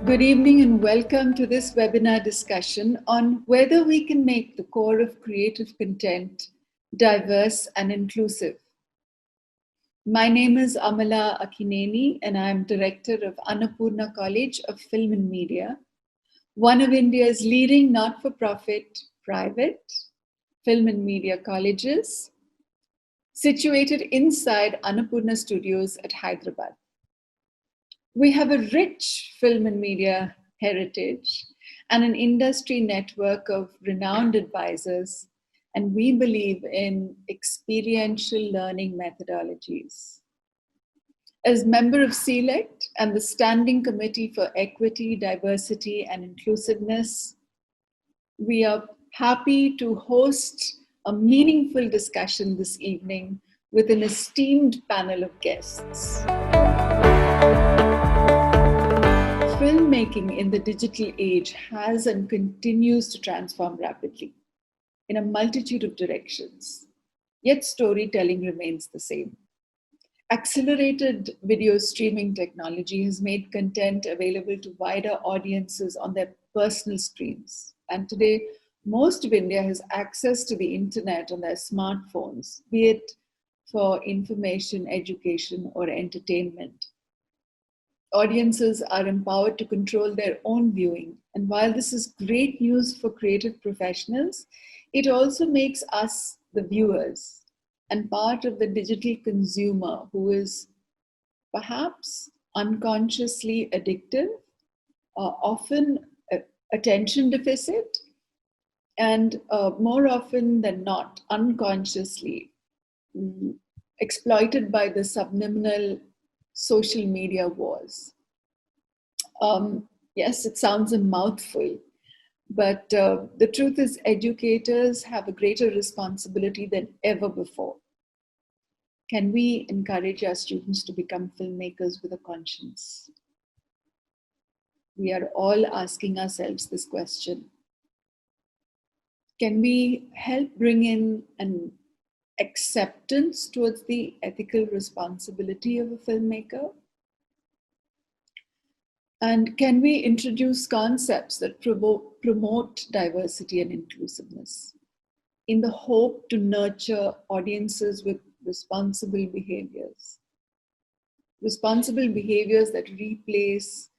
Good evening and welcome to this webinar discussion on whether we can make the core of creative content diverse and inclusive. My name is Amala Akineni and I am Director of Annapurna College of Film and Media, one of India's leading not-for-profit private film and media colleges, situated inside Annapurna Studios at Hyderabad. We have a rich film and media heritage and an industry network of renowned advisors, and we believe in experiential learning methodologies. As member of SELECT and the Standing Committee for Equity, Diversity and Inclusiveness, we are happy to host a meaningful discussion this evening with an esteemed panel of guests. Filmmaking in the digital age has and continues to transform rapidly in a multitude of directions, yet storytelling remains the same. Accelerated video streaming technology has made content available to wider audiences on their personal screens. And today, most of India has access to the internet on their smartphones, be it for information, education, or entertainment. Audiences are empowered to control their own viewing. And while this is great news for creative professionals, it also makes us the viewers and part of the digital consumer who is perhaps unconsciously addictive, often attention deficit, and more often than not, unconsciously exploited by the subliminal social media wars. Yes, it sounds a mouthful, but the truth is educators have a greater responsibility than ever before. Can we encourage our students to become filmmakers with a conscience? We are all asking ourselves this question. Can we help bring in an acceptance towards the ethical responsibility of a filmmaker? And can we introduce concepts that promote diversity and inclusiveness in the hope to nurture audiences with responsible behaviors? Responsible behaviors that replace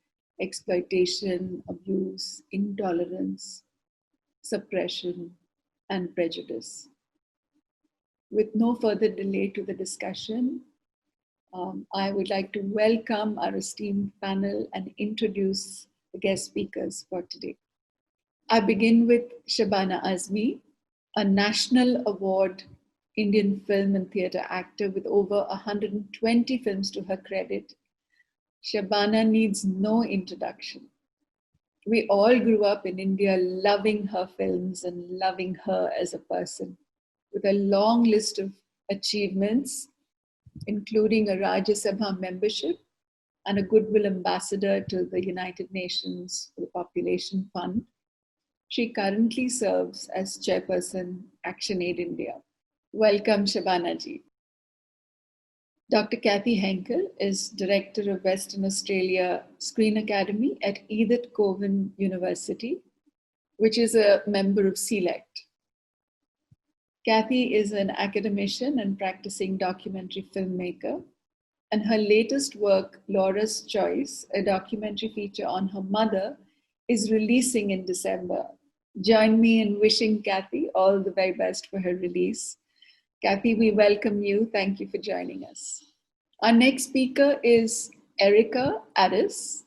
exploitation, abuse, intolerance, suppression, and prejudice. With no further delay to the discussion, I would like to welcome our esteemed panel and introduce the guest speakers for today. I begin with Shabana Azmi, a National Award Indian film and theatre actor with over 120 films to her credit. Shabana needs no introduction. We all grew up in India loving her films and loving her as a person, with a long list of achievements, including a Rajya Sabha membership and a Goodwill Ambassador to the United Nations for the Population Fund. She currently serves as Chairperson, ActionAid India. Welcome, Shabana ji. Dr. Kathy Henkel is Director of Western Australia Screen Academy at Edith Cowan University, which is a member of SELECT. Kathy is an academician and practicing documentary filmmaker, and her latest work, Laura's Choice, a documentary feature on her mother, is releasing in December. Join me in wishing Kathy all the very best for her release. Kathy, we welcome you. Thank you for joining us. Our next speaker is Erica Addis,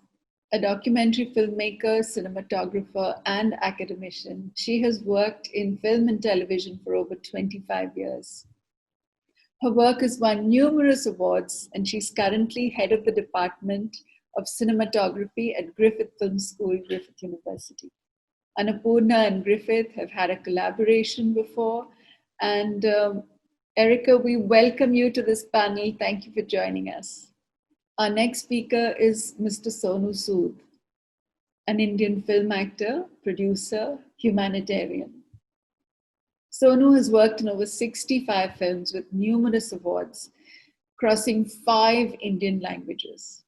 a documentary filmmaker, cinematographer, and academician. She has worked in film and television for over 25 years. Her work has won numerous awards, and she's currently head of the Department of Cinematography at Griffith Film School, Griffith University. Annapurna and Griffith have had a collaboration before, and Erica, we welcome you to this panel. Thank you for joining us. Our next speaker is Mr. Sonu Sooth, an Indian film actor, producer, humanitarian. Sonu has worked in over 65 films with numerous awards, crossing 5 Indian languages.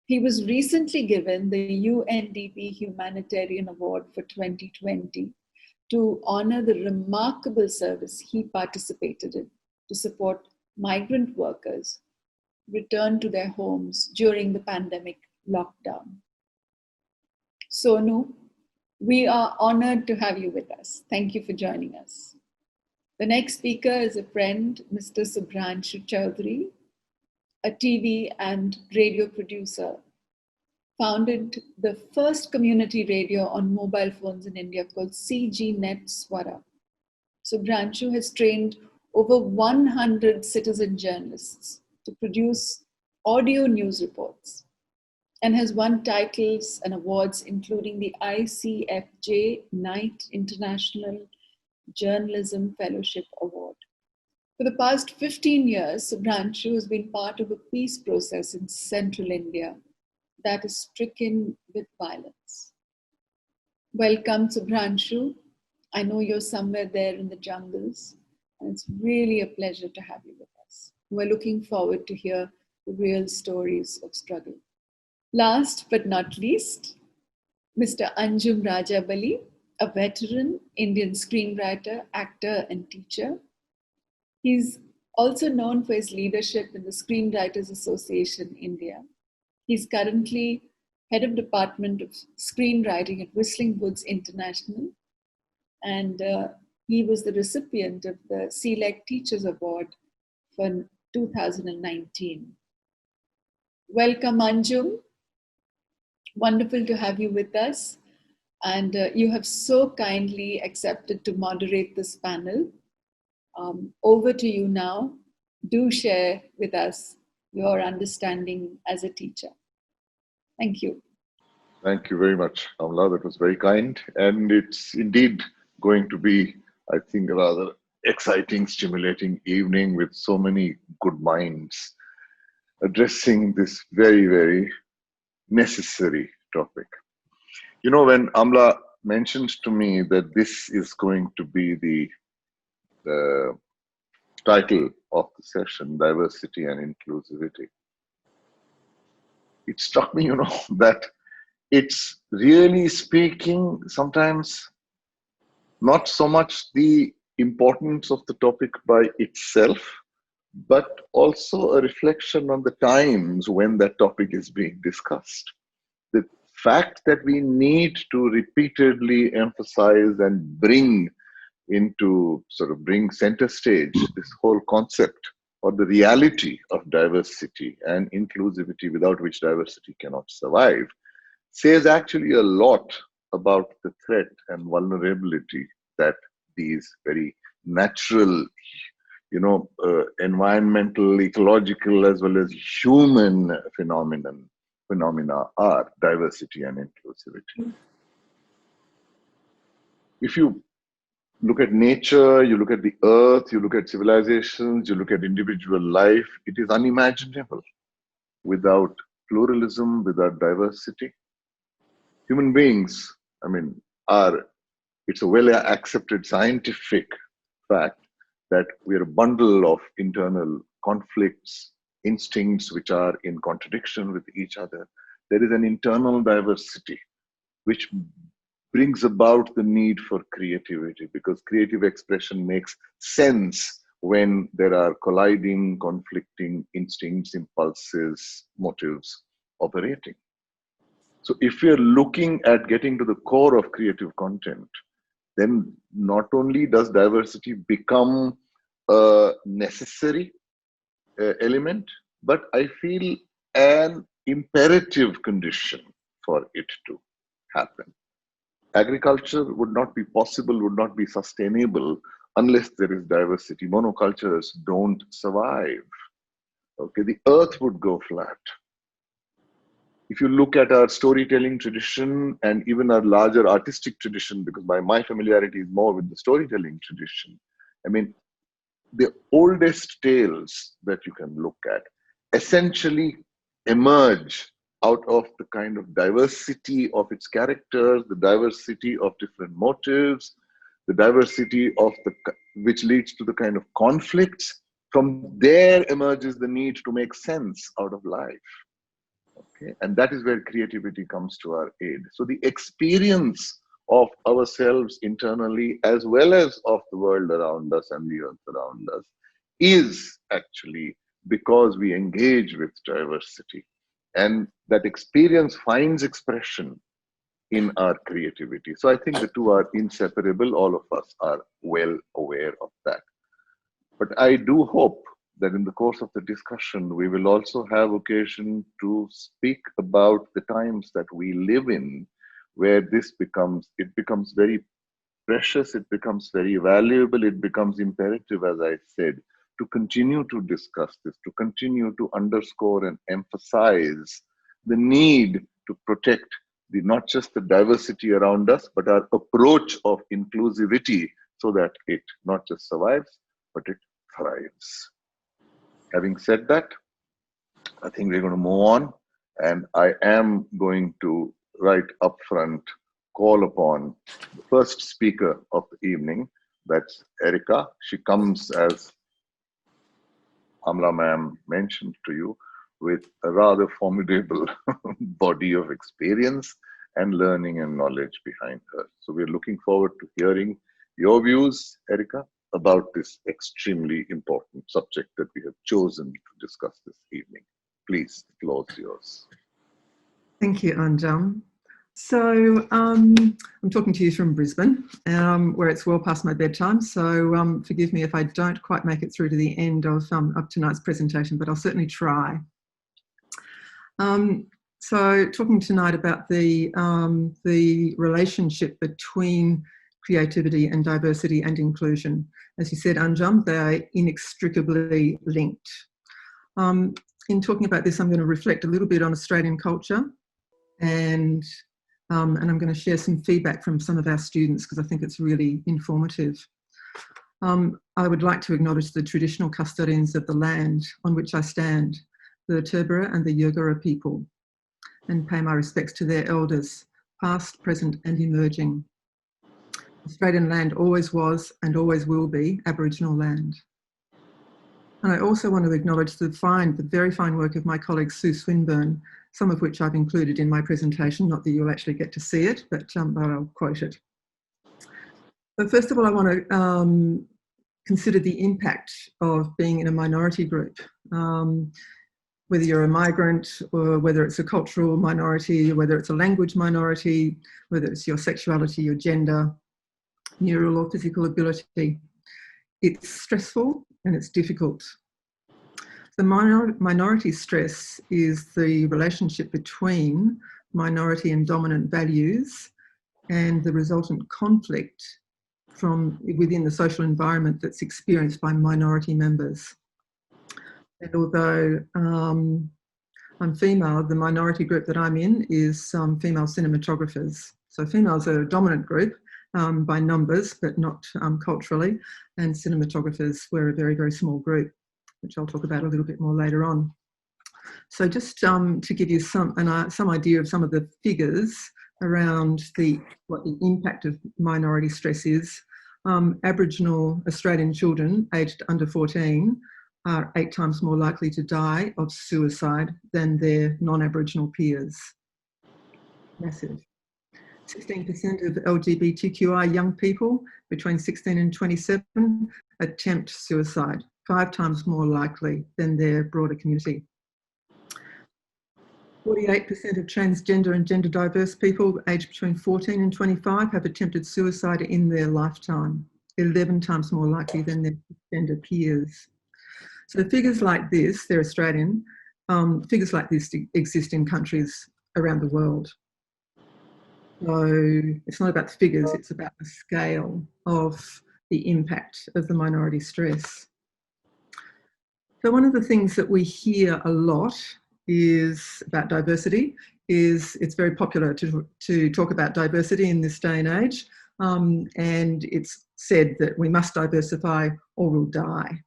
He was recently given the UNDP Humanitarian Award for 2020 to honor the remarkable service he participated in to support migrant workers return to their homes during the pandemic lockdown. Sonu, we are honored to have you with us. Thank you for joining us. The next speaker is a friend, Mr. Subhranshu Chaudhary, a TV and radio producer, founded the first community radio on mobile phones in India called CG Net Swara. Subhranshu has trained over 100 citizen journalists to produce audio news reports and has won titles and awards including the ICFJ Knight International Journalism Fellowship Award. For the past 15 years, Subhranshu has been part of a peace process in central India that is stricken with violence. Welcome, Subhranshu. I know you're somewhere there in the jungles, and it's really a pleasure to have you with us. We're looking forward to hear the real stories of struggle. Last but not least, Mr. Anjum Rajabali, a veteran Indian screenwriter, actor, and teacher. He's also known for his leadership in the Screenwriters Association India. He's currently head of Department of Screenwriting at Whistling Woods International, and he was the recipient of the CLEC Teachers Award for 2019. Welcome, Anjum. Wonderful to have you with us. And you have so kindly accepted to moderate this panel. Over to you now. Do share with us your understanding as a teacher. Thank you. Thank you very much, Amla. That was very kind. And it's indeed going to be, I think, a rather exciting, stimulating evening with so many good minds addressing this very, very necessary topic. You know, when Amla mentioned to me that this is going to be the title of the session, Diversity and Inclusivity, it struck me, that it's really speaking sometimes not so much the importance of the topic by itself, but also a reflection on the times when that topic is being discussed. The fact that we need to repeatedly emphasize and bring center stage this whole concept or the reality of diversity and inclusivity, without which diversity cannot survive, says actually a lot about the threat and vulnerability that these very natural, environmental, ecological, as well as human phenomena are diversity and inclusivity. If you look at nature, you look at the earth, you look at civilizations, you look at individual life, it is unimaginable without pluralism, without diversity. Human beings, it's a well accepted scientific fact that we're a bundle of internal conflicts, instincts which are in contradiction with each other. There is an internal diversity which brings about the need for creativity, because creative expression makes sense when there are colliding, conflicting instincts, impulses, motives operating. So if we are looking at getting to the core of creative content, then not only does diversity become a necessary element, but I feel an imperative condition for it to happen. Agriculture would not be possible, would not be sustainable unless there is diversity. Monocultures don't survive. Okay, the earth would go flat. If you look at our storytelling tradition and even our larger artistic tradition, because my familiarity is more with the storytelling tradition, the oldest tales that you can look at essentially emerge out of the kind of diversity of its characters, the diversity of different motives, the diversity of which leads to the kind of conflicts. From there emerges the need to make sense out of life. Okay? And that is where creativity comes to our aid. So the experience of ourselves internally, as well as of the world around us and the earth around us, is actually because we engage with diversity. And that experience finds expression in our creativity. So I think the two are inseparable. All of us are well aware of that. But I do hope that in the course of the discussion, we will also have occasion to speak about the times that we live in, where it becomes very precious, it becomes very valuable, it becomes imperative, as I said, to continue to discuss this, to continue to underscore and emphasize the need to protect not just the diversity around us, but our approach of inclusivity so that it not just survives, but it thrives. Having said that, I think we're going to move on, and I am going to right up front call upon the first speaker of the evening. That's Erica. She comes, as Amla ma'am mentioned to you, with a rather formidable body of experience and learning and knowledge behind her. So we're looking forward to hearing your views, Erica, about this extremely important subject that we have chosen to discuss this evening. Please, the floor is yours. Thank you, Anjum. So I'm talking to you from Brisbane, where it's well past my bedtime. So forgive me if I don't quite make it through to the end of tonight's presentation, but I'll certainly try. So talking tonight about the relationship between creativity and diversity and inclusion. As you said, Anjum, they are inextricably linked. In talking about this, I'm going to reflect a little bit on Australian culture, and I'm going to share some feedback from some of our students because I think it's really informative. I would like to acknowledge the traditional custodians of the land on which I stand, the Turbera and the Yugara people, and pay my respects to their elders, past, present and emerging. Australian land always was and always will be Aboriginal land. And I also want to acknowledge the very fine work of my colleague Sue Swinburne, some of which I've included in my presentation, not that you'll actually get to see it, but I'll quote it. But first of all, I want to consider the impact of being in a minority group. Whether you're a migrant or whether it's a cultural minority, whether it's a language minority, whether it's your sexuality, your gender, neural or physical ability, it's stressful and it's difficult. The minority stress is the relationship between minority and dominant values and the resultant conflict from within the social environment that's experienced by minority members. And although I'm female, the minority group that I'm in is female cinematographers. So females are a dominant group by numbers, but not culturally. And cinematographers, we're a very, very small group, which I'll talk about a little bit more later on. So just to give you some idea of some of the figures around what the impact of minority stress is, Aboriginal Australian children aged under 14 are 8 times more likely to die of suicide than their non-Aboriginal peers. Massive. 16% of LGBTQI young people between 16 and 27 attempt suicide, 5 times more likely than their broader community. 48% of transgender and gender diverse people aged between 14 and 25 have attempted suicide in their lifetime, 11 times more likely than their gender peers. So figures like this, they're Australian, figures like this exist in countries around the world. So it's not about the figures, it's about the scale of the impact of the minority stress. So one of the things that we hear a lot is about diversity. It's very popular to talk about diversity in this day and age, and it's said that we must diversify or we'll die.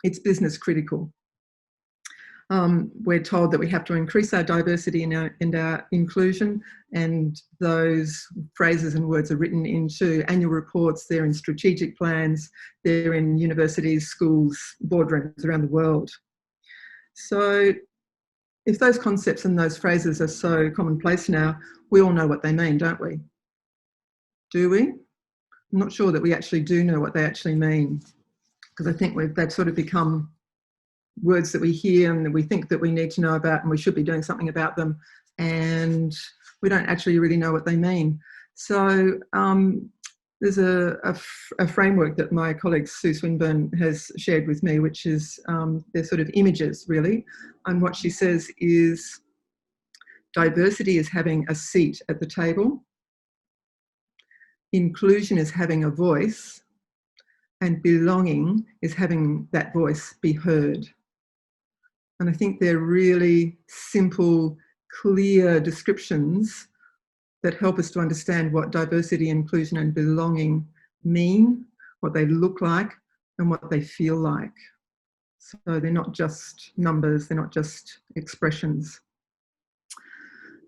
It's business critical. We're told that we have to increase our diversity and our inclusion, and those phrases and words are written into annual reports, they're in strategic plans, they're in universities, schools, boardrooms around the world. So if those concepts and those phrases are so commonplace now, we all know what they mean, don't we? Do we? I'm not sure that we actually do know what they actually mean, because I think they've sort of become words that we hear and that we think that we need to know about and we should be doing something about them, and we don't actually really know what they mean. So there's a framework that my colleague Sue Swinburne has shared with me, which is they're sort of images, really. And what she says is diversity is having a seat at the table, inclusion is having a voice, and belonging is having that voice be heard. And I think they're really simple, clear descriptions that help us to understand what diversity, inclusion and belonging mean, what they look like and what they feel like. So they're not just numbers, they're not just expressions.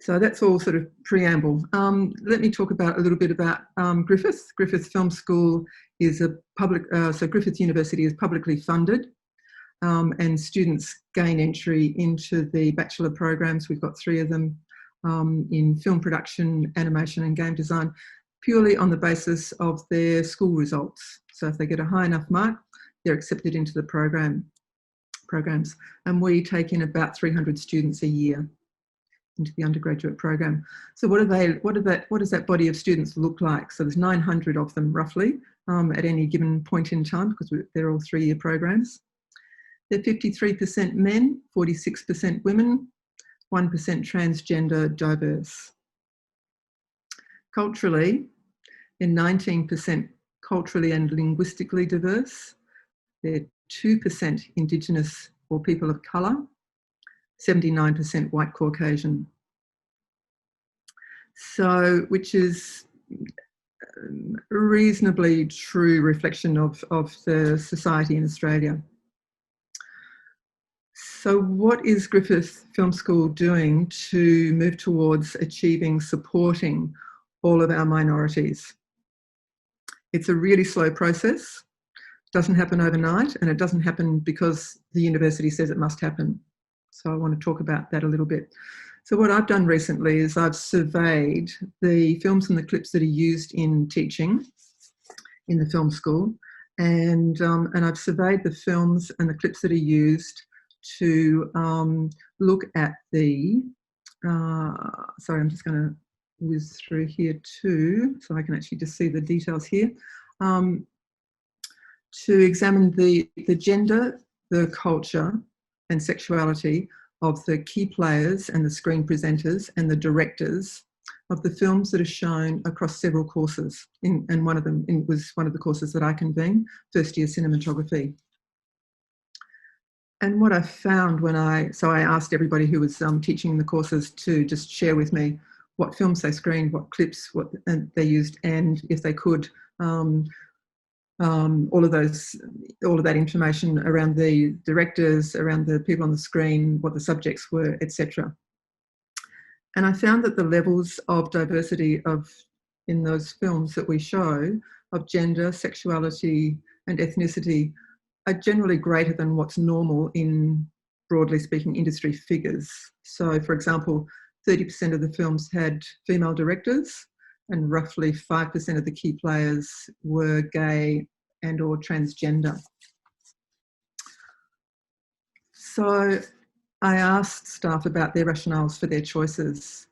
So that's all sort of preamble. Let me talk about a little bit about Griffith. Griffith Film School is a public, so Griffith University is publicly funded, and students gain entry into the bachelor programs. We've got 3 of them in film production, animation and game design, purely on the basis of their school results. So if they get a high enough mark, they're accepted into the programs. And we take in about 300 students a year into the undergraduate program. So what does that body of students look like? So there's 900 of them roughly at any given point in time, because they're all 3-year programs. They're 53% men, 46% women, 1% transgender diverse. Culturally, they're 19% culturally and linguistically diverse. They're 2% Indigenous or people of colour, 79% white Caucasian. So, which is a reasonably true reflection of the society in Australia. So what is Griffith Film School doing to move towards achieving, supporting all of our minorities? It's a really slow process. It doesn't happen overnight, and it doesn't happen because the university says it must happen. So I want to talk about that a little bit. So what I've done recently is I've surveyed the films and the clips that are used in teaching in the film school, and I've surveyed the films and the clips that are used to look at the, sorry, I'm just going to whiz through here too, so I can actually just see the details here, to examine the gender, the culture and sexuality of the key players and the screen presenters and the directors of the films that are shown across several courses. And one of them was one of the courses that I convened, first year cinematography. And what I found so I asked everybody who was teaching the courses to just share with me what films they screened, what clips they used, and if they could, all of that information around the directors, around the people on the screen, what the subjects were, etc. And I found that the levels of diversity in those films that we show of gender, sexuality and ethnicity are generally greater than what's normal in, broadly speaking, industry figures. So, for example, 30% of the films had female directors and roughly 5% of the key players were gay and or transgender. So I asked staff about their rationales for their choices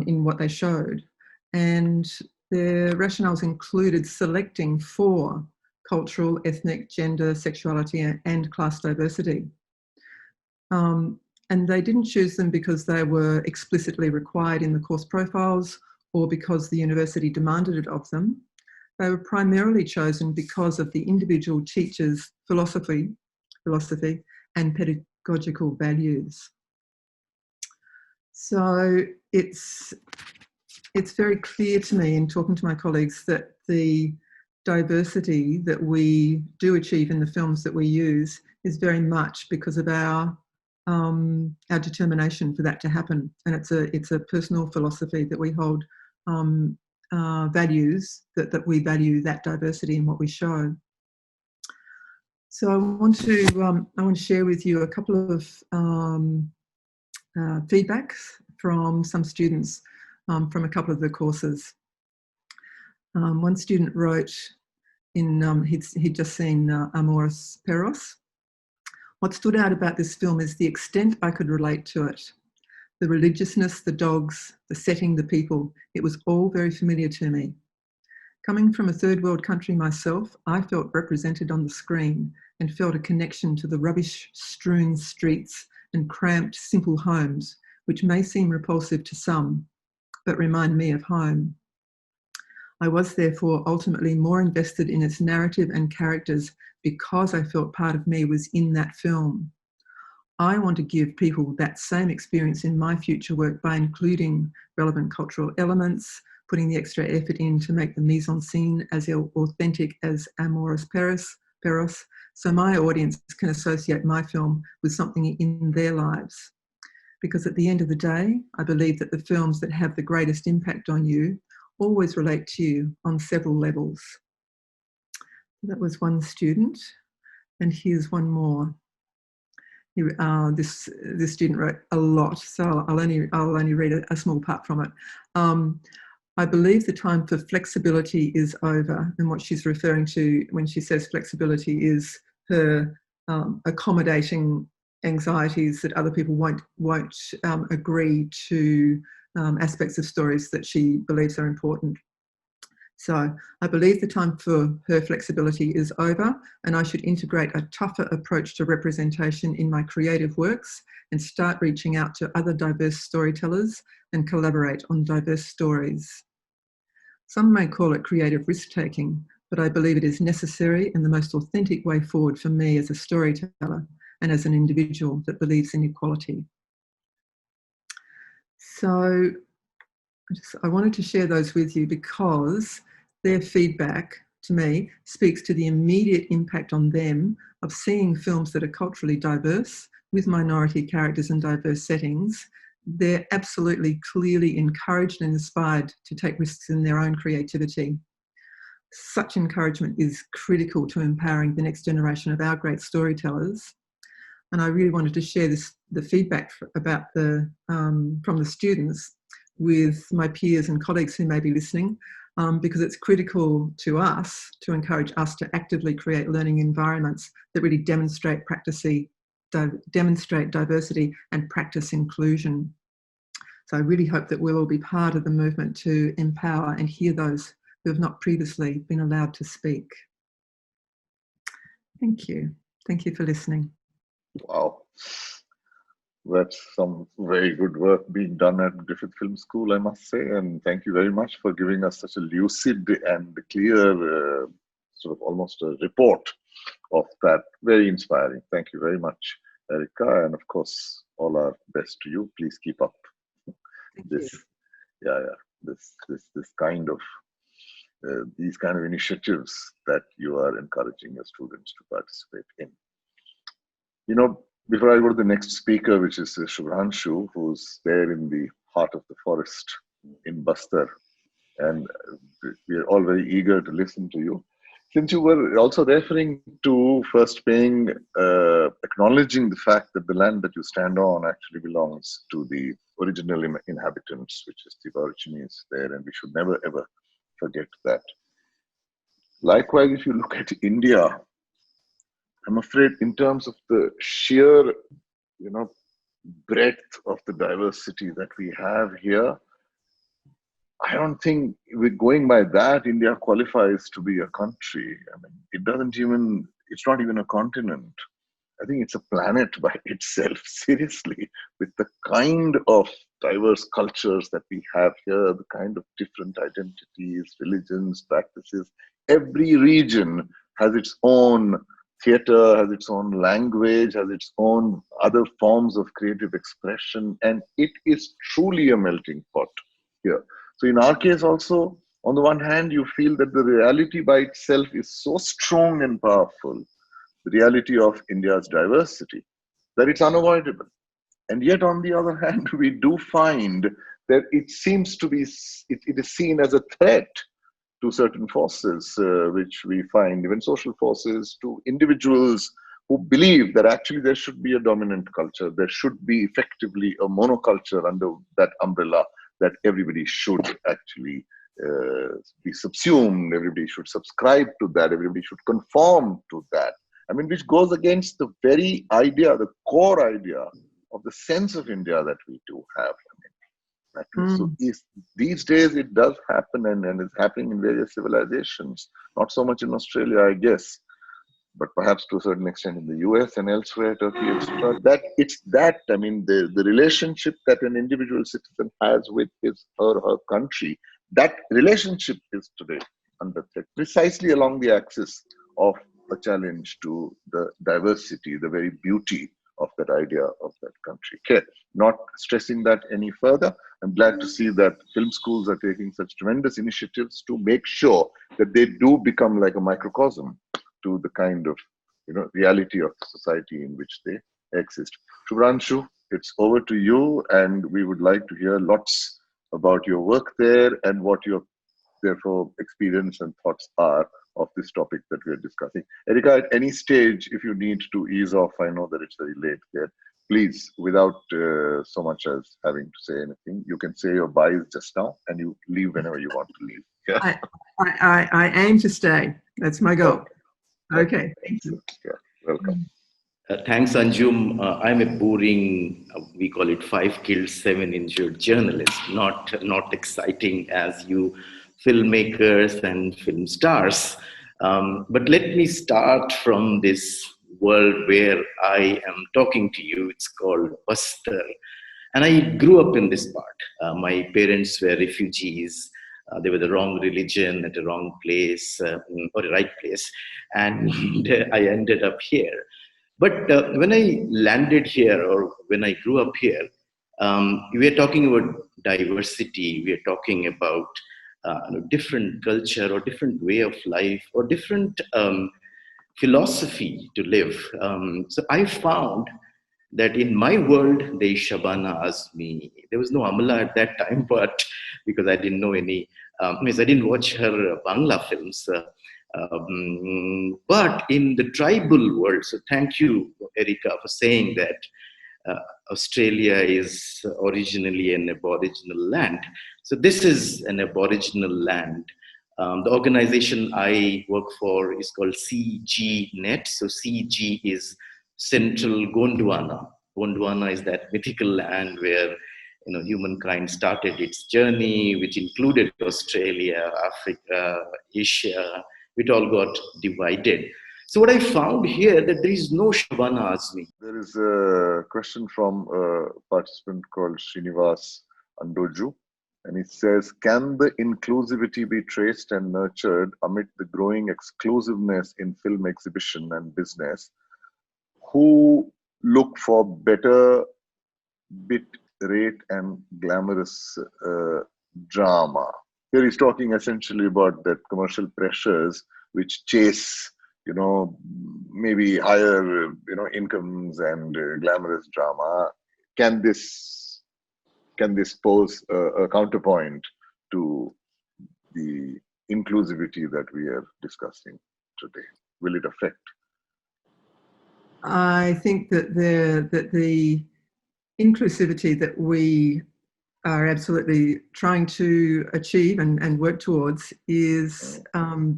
in what they showed, and their rationales included selecting for cultural, ethnic, gender, sexuality and class diversity. And they didn't choose them because they were explicitly required in the course profiles or because the university demanded it of them. They were primarily chosen because of the individual teacher's philosophy and pedagogical values. So it's very clear to me in talking to my colleagues that the diversity that we do achieve in the films that we use is very much because of our determination for that to happen, and it's a personal philosophy that we hold, values that we value that diversity in what we show. So I want to share with you a couple of feedbacks from some students from a couple of the courses. One student wrote he'd just seen Amores Perros. What stood out about this film is the extent I could relate to it. The religiousness, the dogs, the setting, the people, it was all very familiar to me. Coming from a third world country myself, I felt represented on the screen and felt a connection to the rubbish-strewn streets and cramped, simple homes, which may seem repulsive to some, but remind me of home. I was therefore ultimately more invested in its narrative and characters because I felt part of me was in that film. I want to give people that same experience in my future work by including relevant cultural elements, putting the extra effort in to make the mise-en-scene as authentic as Amores Perros, so my audience can associate my film with something in their lives. Because at the end of the day, I believe that the films that have the greatest impact on you always relate to you on several levels. That was one student, and here's one more. This student wrote a lot, so I'll only read a small part from it. I believe the time for flexibility is over, and what she's referring to when she says flexibility is her accommodating anxieties that other people won't agree to aspects of stories that she believes are important. So I believe the time for her flexibility is over, and I should integrate a tougher approach to representation in my creative works and start reaching out to other diverse storytellers and collaborate on diverse stories. Some may call it creative risk-taking, but I believe it is necessary and the most authentic way forward for me as a storyteller and as an individual that believes in equality. So I wanted to share those with you because their feedback to me speaks to the immediate impact on them of seeing films that are culturally diverse with minority characters and diverse settings. They're absolutely clearly encouraged and inspired to take risks in their own creativity. Such encouragement is critical to empowering the next generation of our great storytellers. And I really wanted to share the feedback about from the students with my peers and colleagues who may be listening, because it's critical to us to encourage us to actively create learning environments that really demonstrate diversity and practice inclusion. So I really hope that we'll all be part of the movement to empower and hear those who have not previously been allowed to speak. Thank you. Thank you for listening. Wow. That's some very good work being done at Griffith Film School, I must say. And thank you very much for giving us such a lucid and clear, sort of almost a report of that. Very inspiring. Thank you very much, Erica. And of course, all our best to you. Please keep up this kind of these kind of initiatives that you are encouraging your students to participate in. You know, before I go to the next speaker, which is Shubhranshu, who's there in the heart of the forest in Bastar, and we are all very eager to listen to you. Since you were also referring to first paying, acknowledging the fact that the land that you stand on actually belongs to the original inhabitants, which is the Aborigines there, and we should never ever forget that. Likewise, if you look at India, I'm afraid in terms of the sheer, breadth of the diversity that we have here, I don't think we're going by that India qualifies to be a country. I mean, it's not even a continent. I think it's a planet by itself, seriously, with the kind of diverse cultures that we have here, the kind of different identities, religions, practices. Every region has its own theater, has its own language, has its own other forms of creative expression, and it is truly a melting pot here. So in our case also, on the one hand, you feel that the reality by itself is so strong and powerful, the reality of India's diversity, that it's unavoidable. And yet, on the other hand, we do find that it seems to be, it is seen as a threat to certain forces, which we find, even social forces, to individuals who believe that actually there should be a dominant culture. There should be effectively a monoculture under that umbrella, that everybody should actually be subsumed, everybody should subscribe to that, everybody should conform to that. I mean, which goes against the very idea, the core idea of the sense of India that we do have. So these days it does happen, and it's happening in various civilizations, not so much in Australia, I guess, but perhaps to a certain extent in the US and elsewhere, Turkey, etc. The relationship that an individual citizen has with his or her country, that relationship is today under threat, precisely along the axis of a challenge to the diversity, the very beauty of that idea of that country. Okay, not stressing that any further. I'm glad to see that film schools are taking such tremendous initiatives to make sure that they do become like a microcosm to the kind of reality of society in which they exist. Shubhranshu, it's over to you, and we would like to hear lots about your work there and what your therefore experience and thoughts are of this topic that we are discussing. Erika, at any stage, if you need to ease off, I know that it's very late there, please, without so much as having to say anything, you can say your byes just now and you leave whenever you want to leave. Yeah. I aim to stay. That's my goal. Okay, thank you. Yeah, welcome. Thanks, Anjum. I'm a boring, we call it 5 killed, 7 injured journalist, not exciting as you filmmakers and film stars. But let me start from this world where I am talking to you. It's called Bastar. And I grew up in this part. My parents were refugees. They were the wrong religion at the wrong place, or the right place. And I ended up here. But when I landed here, or when I grew up here, we are talking about diversity. We are talking about different culture or different way of life or different philosophy to live. So I found that in my world, there is Shabana Azmi. There was no Amala at that time, but because I didn't know any, I didn't watch her Bangla films. But in the tribal world, so thank you, Erika, for saying that Australia is originally an Aboriginal land. So this is an Aboriginal land. The organization I work for is called CGNet. So CG is Central Gondwana. Gondwana is that mythical land where humankind started its journey, which included Australia, Africa, Asia. It all got divided. So what I found here that there is no Shabana Azmi. There is a question from a participant called Srinivas Andoju, and it says, can the inclusivity be traced and nurtured amid the growing exclusiveness in film exhibition and business, who look for better bit rate and glamorous drama? Here he's talking essentially about that commercial pressures which chase maybe higher, incomes and glamorous drama. Can this pose a counterpoint to the inclusivity that we are discussing today? Will it affect? I think that the inclusivity that we are absolutely trying to achieve and work towards is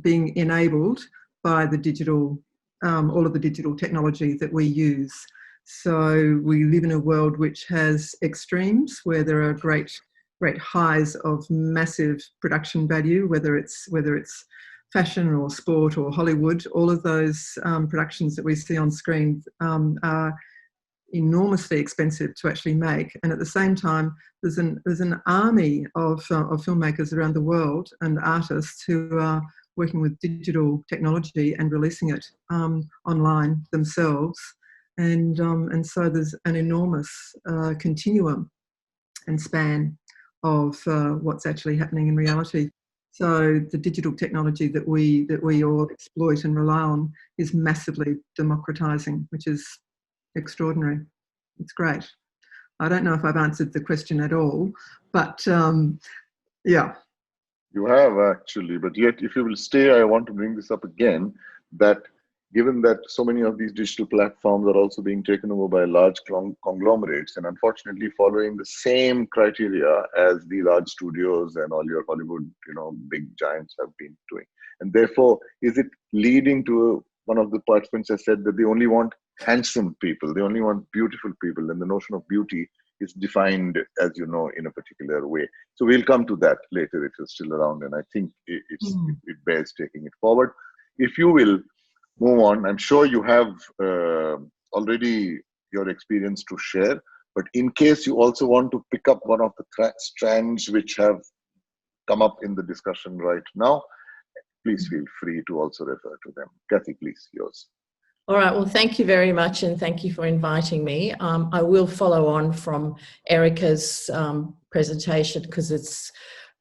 being enabled by the digital, all of the digital technology that we use. So we live in a world which has extremes where there are great highs of massive production value, whether it's fashion or sport or Hollywood. All of those productions that we see on screen are enormously expensive to actually make, and at the same time there's an army of filmmakers around the world and artists who are working with digital technology and releasing it online themselves, and so there's an enormous continuum and span of what's actually happening in reality. So the digital technology that we all exploit and rely on is massively democratizing, which is extraordinary. It's great. I don't know if I've answered the question at all, but yeah. You have actually, but yet if you will stay, I want to bring this up again, that given that so many of these digital platforms are also being taken over by large conglomerates, and unfortunately following the same criteria as the large studios and all your Hollywood, big giants have been doing. And therefore, is it leading to, one of the participants has said that they only want handsome people, they only want beautiful people, and the notion of beauty is defined, as you know, in a particular way. So we'll come to that later if you're still around, and I think it bears taking it forward. If you will move on, I'm sure you have already your experience to share, but in case you also want to pick up one of the strands which have come up in the discussion right now, please feel free to also refer to them. Kathy, please, yours. All right, well, thank you very much, and thank you for inviting me. I will follow on from Erica's presentation because it's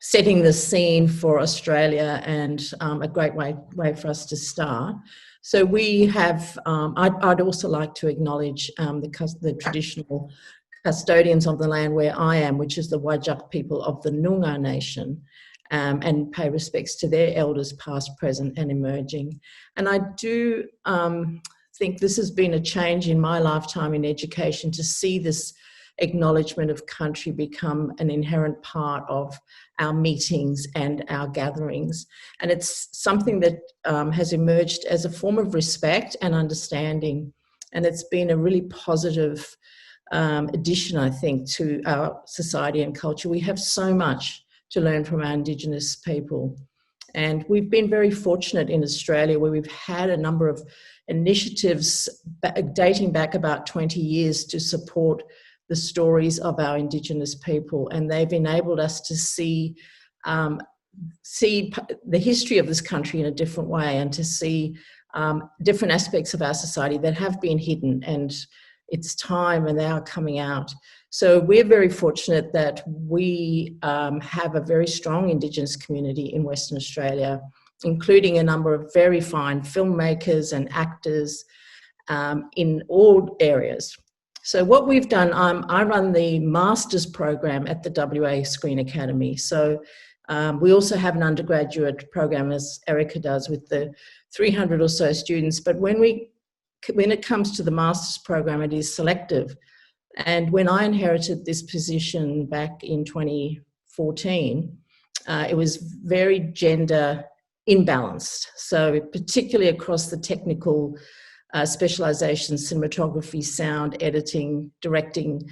setting the scene for Australia and a great way for us to start. So we have, I'd also like to acknowledge the traditional custodians of the land where I am, which is the Whadjuk people of the Noongar Nation, and pay respects to their elders past, present and emerging. And I do think this has been a change in my lifetime in education, to see this acknowledgement of country become an inherent part of our meetings and our gatherings. And it's something that has emerged as a form of respect and understanding. And it's been a really positive addition, I think, to our society and culture. We have so much to learn from our Indigenous people. And we've been very fortunate in Australia, where we've had a number of initiatives dating back about 20 years to support the stories of our Indigenous people. And they've enabled us to see the history of this country in a different way, and to see different aspects of our society that have been hidden, and it's time and they are coming out. So we're very fortunate that we have a very strong Indigenous community in Western Australia, including a number of very fine filmmakers and actors in all areas. So what we've done, I run the master's program at the WA Screen Academy. So we also have an undergraduate program, as Erica does, with the 300 or so students. But when it comes to the master's program, it is selective. And when I inherited this position back in 2014, it was very gender imbalanced. So particularly across the technical specializations, cinematography, sound, editing, directing,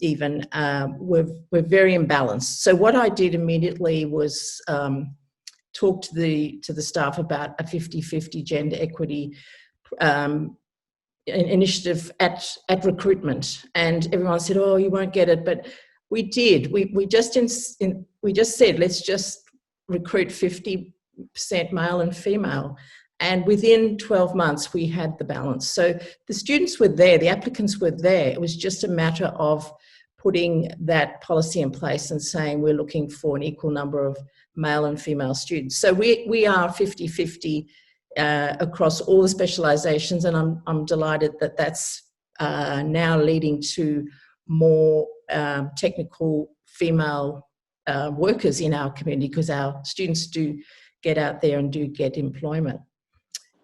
even, we're very imbalanced. So what I did immediately was talk to the staff about a 50-50 gender equity initiative at recruitment, and everyone said, "Oh, you won't get it," but we did. We just said, let's just recruit 50% male and female, and within 12 months we had the balance. So the students were there, the applicants were there. It was just a matter of putting that policy in place and saying we're looking for an equal number of male and female students. So we are 50-50 across all the specializations, and I'm delighted that that's now leading to more technical female workers in our community, because our students do get out there and do get employment.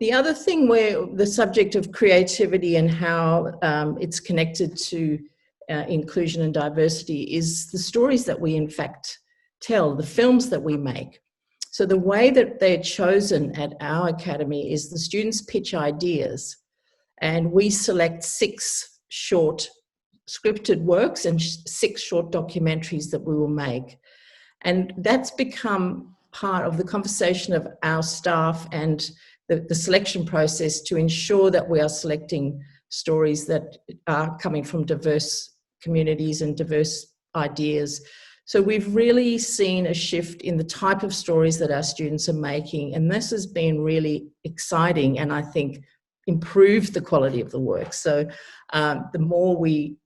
The other thing, where the subject of creativity and how it's connected to inclusion and diversity, is the stories that we in fact tell, the films that we make. So the way that they're chosen at our academy is the students pitch ideas, and we select 6 short scripted works and 6 short documentaries that we will make. And that's become part of the conversation of our staff and the selection process, to ensure that we are selecting stories that are coming from diverse communities and diverse ideas. So we've really seen a shift in the type of stories that our students are making, and this has been really exciting, and I think improved the quality of the work. So the more we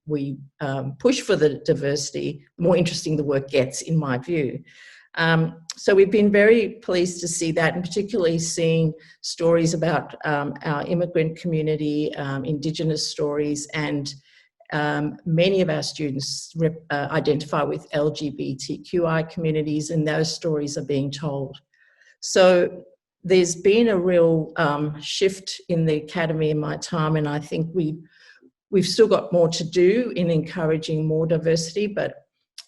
push for the diversity, the more interesting the work gets, in my view. So we've been very pleased to see that, and particularly seeing stories about our immigrant community, Indigenous stories, and many of our students identify with LGBTQI communities, and those stories are being told. So there's been a real shift in the academy in my time, and I think we've still got more to do in encouraging more diversity, but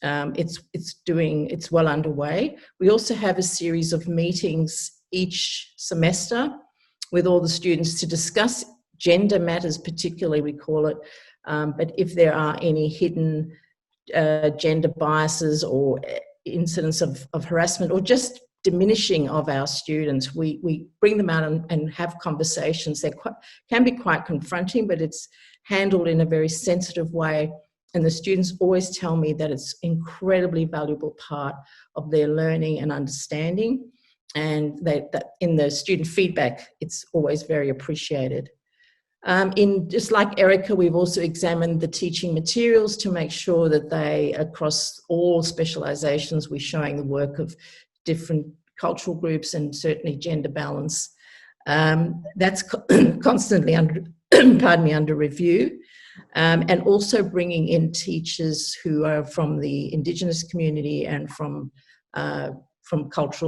it's well underway. We also have a series of meetings each semester with all the students to discuss gender matters, particularly we call it, but if there are any hidden gender biases or incidents of harassment or just diminishing of our students, we bring them out and have conversations. They can be quite confronting, but it's handled in a very sensitive way. And the students always tell me that it's an incredibly valuable part of their learning and understanding. And that in the student feedback, it's always very appreciated. Just like Erica, we've also examined the teaching materials to make sure that they, across all specialisations, we're showing the work of different cultural groups and certainly gender balance. That's constantly under review. And also bringing in teachers who are from the Indigenous community and from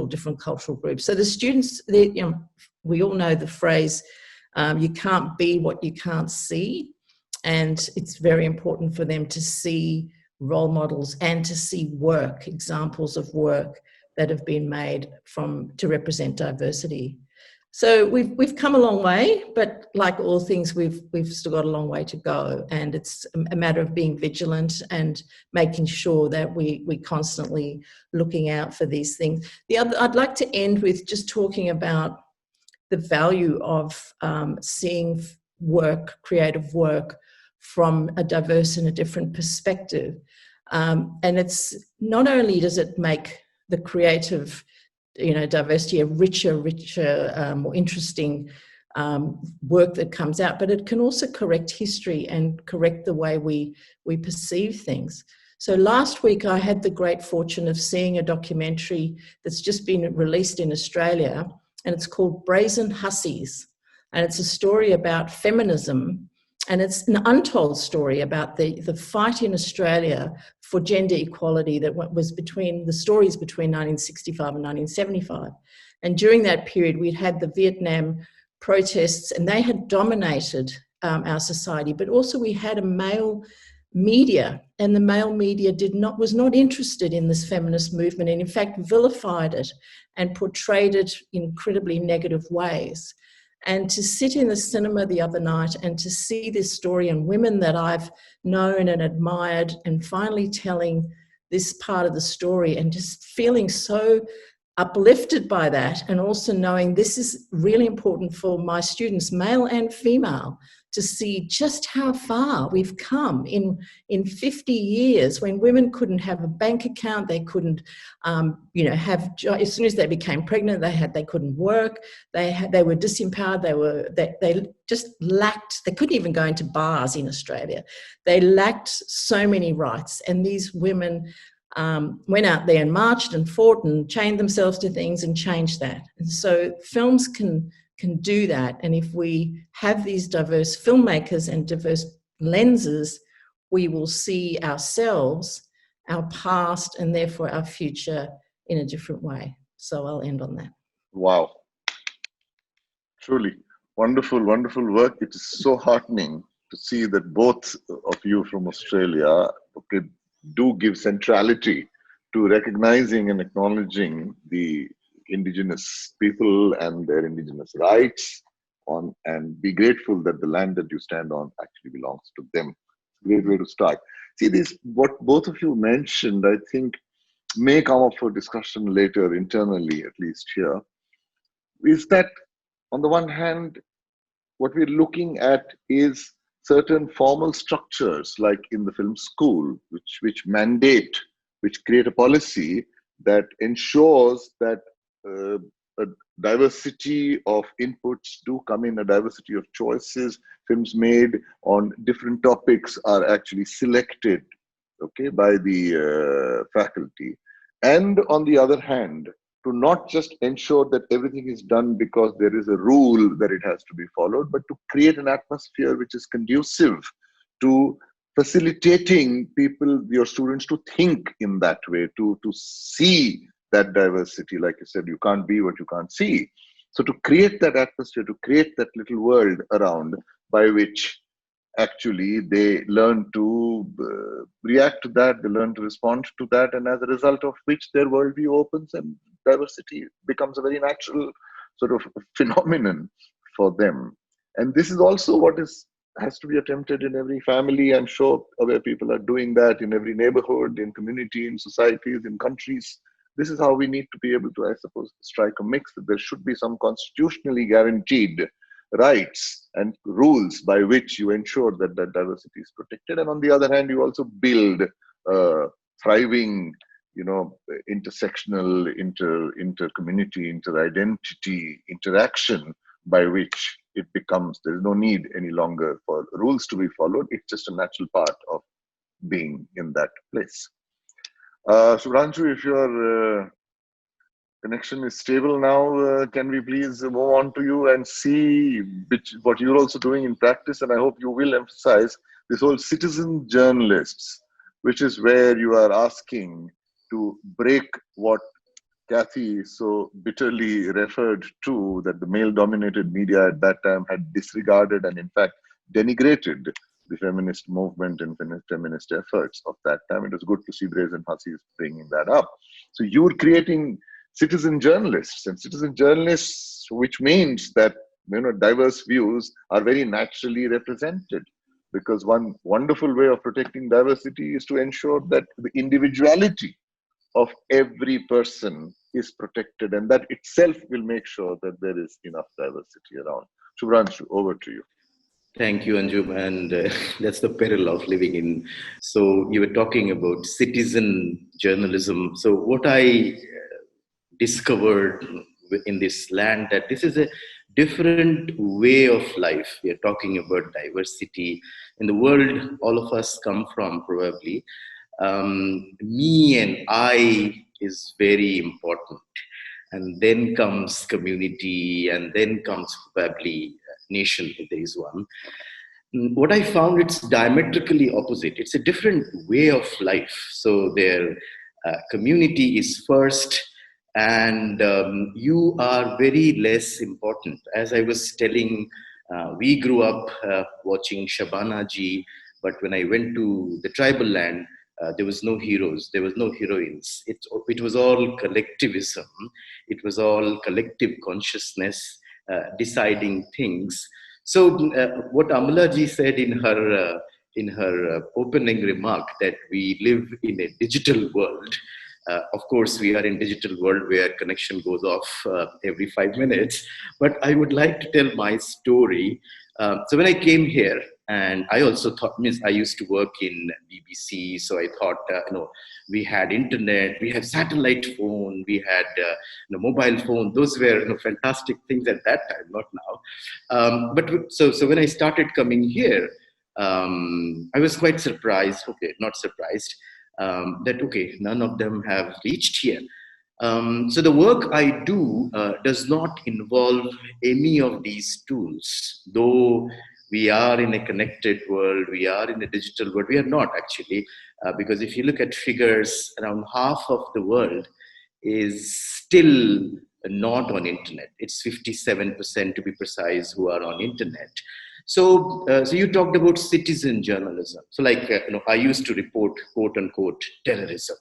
different cultural groups. So the students, we all know the phrase, you can't be what you can't see. And it's very important for them to see role models and to see work, examples of work that have been made to represent diversity. So we've come a long way, but like all things, we've still got a long way to go. And it's a matter of being vigilant and making sure that we constantly looking out for these things. I'd like to end with just talking about the value of seeing creative work from a diverse and a different perspective. And it's not only does it make the creative diversity, a richer, more interesting work that comes out, but it can also correct history and correct the way we perceive things. So last week I had the great fortune of seeing a documentary that's just been released in Australia, and it's called Brazen Hussies. And it's a story about feminism, and it's an untold story about the fight in Australia for gender equality that was between 1965 and 1975. And during that period, we'd had the Vietnam protests, and they had dominated our society, but also we had a male media, and the male media was not interested in this feminist movement, and in fact vilified it and portrayed it in incredibly negative ways. And to sit in the cinema the other night and to see this story and women that I've known and admired and finally telling this part of the story and just feeling so uplifted by that, and also knowing this is really important for my students, male and female, to see just how far we've come in 50 years, when women couldn't have a bank account, they couldn't, have, as soon as they became pregnant, they couldn't work, they were disempowered, they just lacked, they couldn't even go into bars in Australia. They lacked so many rights, and these women went out there and marched and fought and chained themselves to things and changed that. And so films can do that. And if we have these diverse filmmakers and diverse lenses, we will see ourselves, our past, and therefore our future in a different way. So I'll end on that. Wow. Truly wonderful, wonderful work. It is so heartening to see that both of you from Australia do give centrality to recognizing and acknowledging the Indigenous people and their Indigenous rights and be grateful that the land that you stand on actually belongs to them. Great way to start. See, what both of you mentioned, I think, may come up for discussion later internally, at least here, is that on the one hand, what we're looking at is certain formal structures, like in the film school, which create a policy that ensures that a diversity of inputs do come in, a diversity of choices. Films made on different topics are actually selected, by the faculty. And on the other hand, to not just ensure that everything is done because there is a rule that it has to be followed, but to create an atmosphere which is conducive to facilitating people, your students, to think in that way, to see that diversity. Like you said, you can't be what you can't see. So to create that atmosphere, to create that little world around by which actually they learn to react to that, they learn to respond to that, and as a result of which their worldview opens and diversity becomes a very natural sort of phenomenon for them. And this is also what has to be attempted in every family. I'm sure where people are doing that in every neighborhood, in community, in societies, in countries. This is how we need to be able to, I suppose, strike a mix. That there should be some constitutionally guaranteed rights and rules by which you ensure that that diversity is protected. And on the other hand, you also build thriving, intersectional, inter-community, inter-identity interaction by which it becomes, there is no need any longer for rules to be followed. It's just a natural part of being in that place. Subhranshu, if your connection is stable now, can we please move on to you and see what you're also doing in practice? And I hope you will emphasize this whole citizen journalists, which is where you are asking to break what Kathy so bitterly referred to, that the male-dominated media at that time had disregarded and in fact denigrated the feminist movement and feminist efforts of that time. It was good to see Brazen Hussies bringing that up. So you're creating citizen journalists, and citizen journalists, which means that diverse views are very naturally represented, because one wonderful way of protecting diversity is to ensure that the individuality of every person is protected, and that itself will make sure that there is enough diversity around. Subhranshu, over to you. Thank you, Anjum, and that's the peril of living in. So you were talking about citizen journalism. So what I discovered in this land, that this is a different way of life. We are talking about diversity in the world all of us come from, probably. Me and I is very important, and then comes community, and then comes probably nation, if there is one. What I found, it's diametrically opposite. It's a different way of life. So their community is first, and you are very less important. As I was telling, we grew up watching Shabana Ji, but when I went to the tribal land, there was no heroes, there was no heroines. It was all collectivism. It was all collective consciousness deciding things. So what Amala Ji said in her opening remark, that we live in a digital world. Of course, we are in digital world where connection goes off every 5 minutes. But I would like to tell my story. So when I came here, and I also thought, I used to work in BBC, so I thought, we had internet, we had satellite phone, we had mobile phone. Those were fantastic things at that time, not now. But so when I started coming here, I was quite surprised. Okay, not surprised. That none of them have reached here. So the work I do does not involve any of these tools, though we are in a connected world, we are in a digital world. We are not actually, because if you look at figures, around half of the world is still not on internet. It's 57% to be precise who are on internet. So you talked about citizen journalism. So I used to report, quote unquote, terrorism.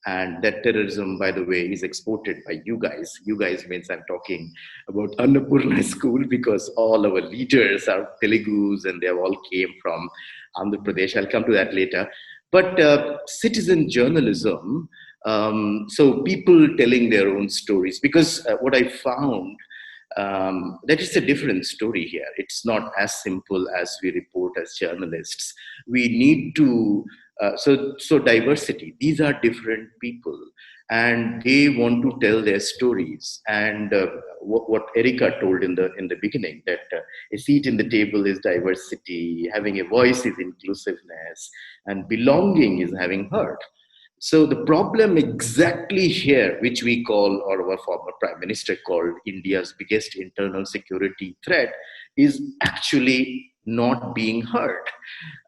And that terrorism, by the way, is exported by you guys. You guys means I'm talking about Annapurna School, because all our leaders are Telugus and they all came from Andhra Pradesh. I'll come to that later. But citizen journalism, so people telling their own stories, because what I found, that is a different story here. It's not as simple as we report as journalists. We need to, so diversity, these are different people and they want to tell their stories. And what Erica told in the beginning, that a seat in the table is diversity, having a voice is inclusiveness, and belonging is having heard. So the problem exactly here, which we call, or our former Prime Minister called, India's biggest internal security threat, is actually not being heard.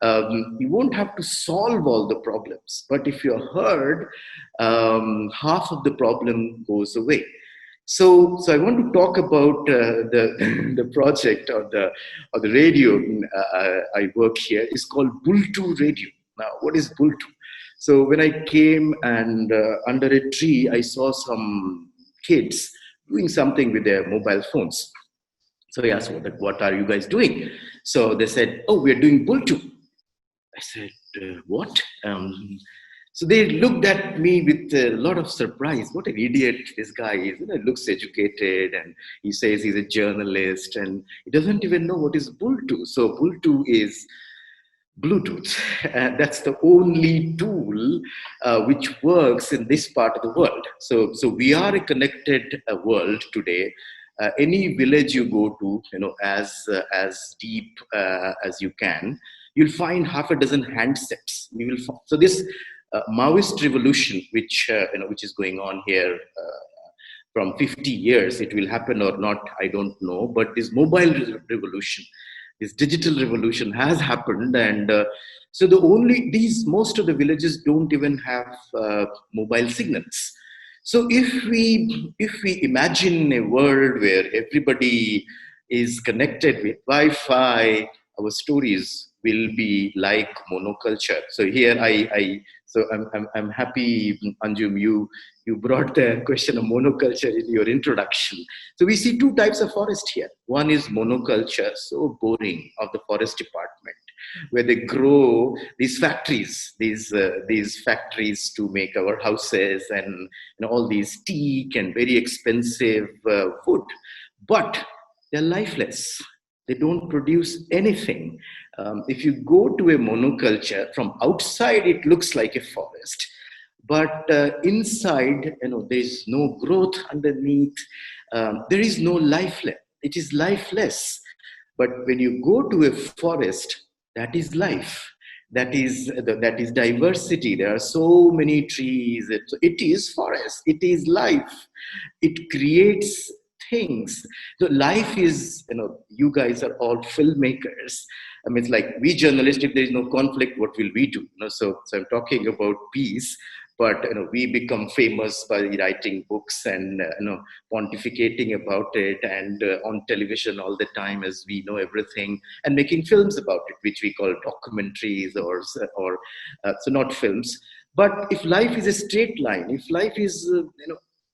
You won't have to solve all the problems, but if you're heard, half of the problem goes away. So I want to talk about the project or the radio I work here is called Bultu Radio. Now, what is Bultu? So when I came and under a tree, I saw some kids doing something with their mobile phones. So I asked, what are you guys doing? So they said, oh, we're doing Bultu. I said, what? So they looked at me with a lot of surprise. What an idiot this guy is. You know, he looks educated and he says he's a journalist and he doesn't even know what is Bultu. So Bultu is Bluetooth. That's the only tool which works in this part of the world. So we are a connected world today. Any village you go to, you know, as deep as you can, you'll find half a dozen handsets. So this Maoist revolution, which is going on here from 50 years, it will happen or not, I don't know. But this mobile revolution, this digital revolution has happened, and so most of the villages don't even have mobile signals. So if we imagine a world where everybody is connected with Wi-Fi, our stories will be like monoculture. So here I'm happy, Anjum, you brought the question of monoculture in your introduction. So we see two types of forest here. One is monoculture, so boring, of the forest department, where they grow these factories to make our houses and all these teak and very expensive wood, but they're lifeless. They don't produce anything. If you go to a monoculture, from outside it looks like a forest, but inside, there's no growth underneath. There is no life left. It is lifeless. But when you go to a forest, that is life. That is diversity. There are so many trees. It is forest. It is life. It creates things. So life is, you guys are all filmmakers. I mean, it's like we journalists, if there is no conflict, what will we do? So I'm talking about peace, but we become famous by writing books and pontificating about it, and on television all the time, as we know everything, and making films about it, which we call documentaries or so not films. But if life is a straight line, if life is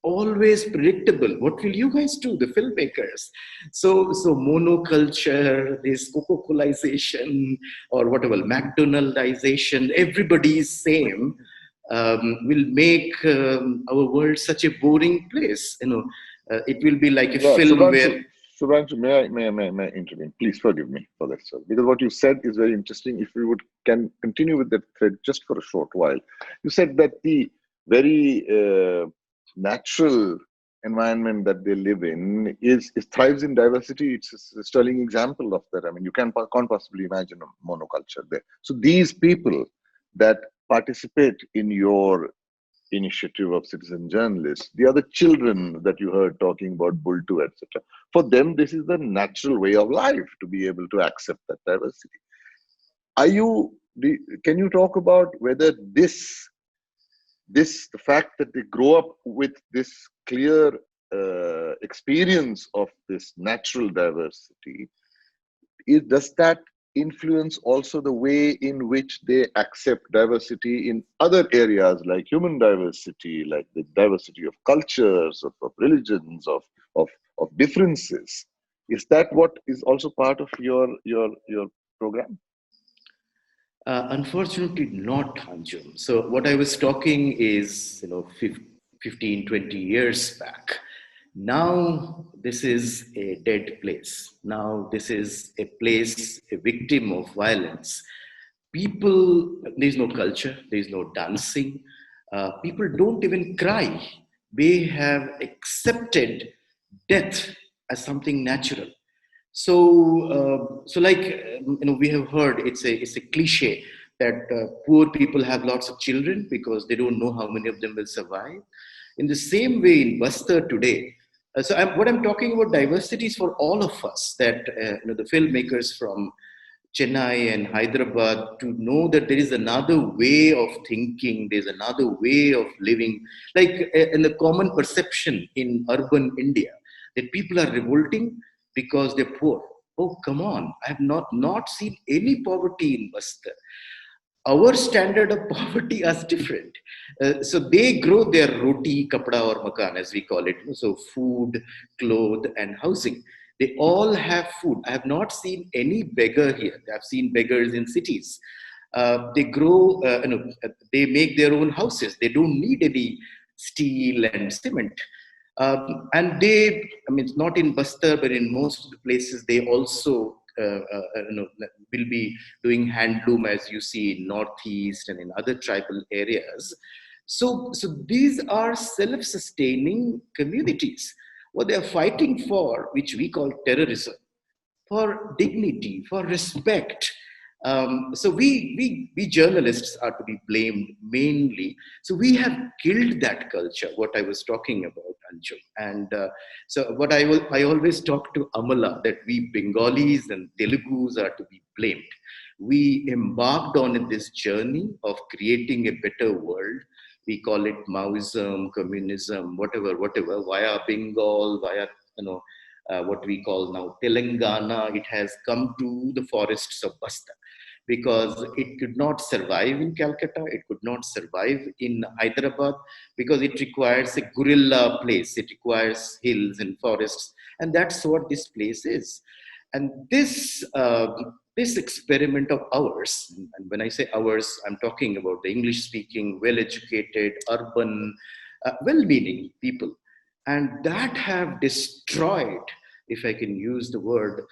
always predictable, what will you guys do, the filmmakers? So monoculture, this Coca-Colaization, or whatever, McDonaldization, everybody is same, will make our world such a boring place. It will be like a film where... Subhranshu, may I intervene? Please forgive me for that, sir. Because what you said is very interesting. If we can continue with that thread just for a short while. You said that the very natural environment that they live in thrives in diversity. It's a sterling example of that. I mean, you can't possibly imagine a monoculture there. So these people that participate in your initiative of citizen journalists, the other children that you heard talking about Bultu, etc., for them this is the natural way of life, to be able to accept that diversity. Can you talk about whether the fact that they grow up with this clear experience of this natural diversity, does that influence also the way in which they accept diversity in other areas, like human diversity, like the diversity of cultures, of religions, of differences? Is that what is also part of your program? Unfortunately not, Anjum. So what I was talking is 15, 20 years back. Now this is a dead place. Now this is a place, a victim of violence. People, there's no culture, there's no dancing. People don't even cry. They have accepted death as something natural. So we have heard, it's a cliche that poor people have lots of children because they don't know how many of them will survive. In the same way, in Bastar today, what I'm talking about diversity is for all of us, that the filmmakers from Chennai and Hyderabad to know that there is another way of thinking, there's another way of living, like in the common perception in urban India, that people are revolting because they're poor. Oh, come on. I have not seen any poverty in Bastar. Our standard of poverty is different. So they grow their roti, kapda or makan, as we call it. So food, clothes and housing. They all have food. I have not seen any beggar here. I've seen beggars in cities. They grow, they make their own houses. They don't need any steel and cement. And they, I mean, it's not in Bastar, but in most places, they also will be doing handloom, as you see in Northeast and in other tribal areas. So these are self-sustaining communities. What they're fighting for, which we call terrorism, for dignity, for respect. So we journalists are to be blamed mainly. So we have killed that culture, what I was talking about, Anjum. And so what I always talk to Amala, that we Bengalis and Telugus are to be blamed. We embarked on this journey of creating a better world. We call it Maoism, communism, whatever, via Bengal, via, what we call now Telangana. It has come to the forests of Basta because it could not survive in Calcutta. It could not survive in Hyderabad because it requires a guerrilla place. It requires hills and forests. And that's what this place is. And this experiment of ours, and when I say ours, I'm talking about the English-speaking, well-educated, urban, well-meaning people. And that have destroyed, if I can use the word,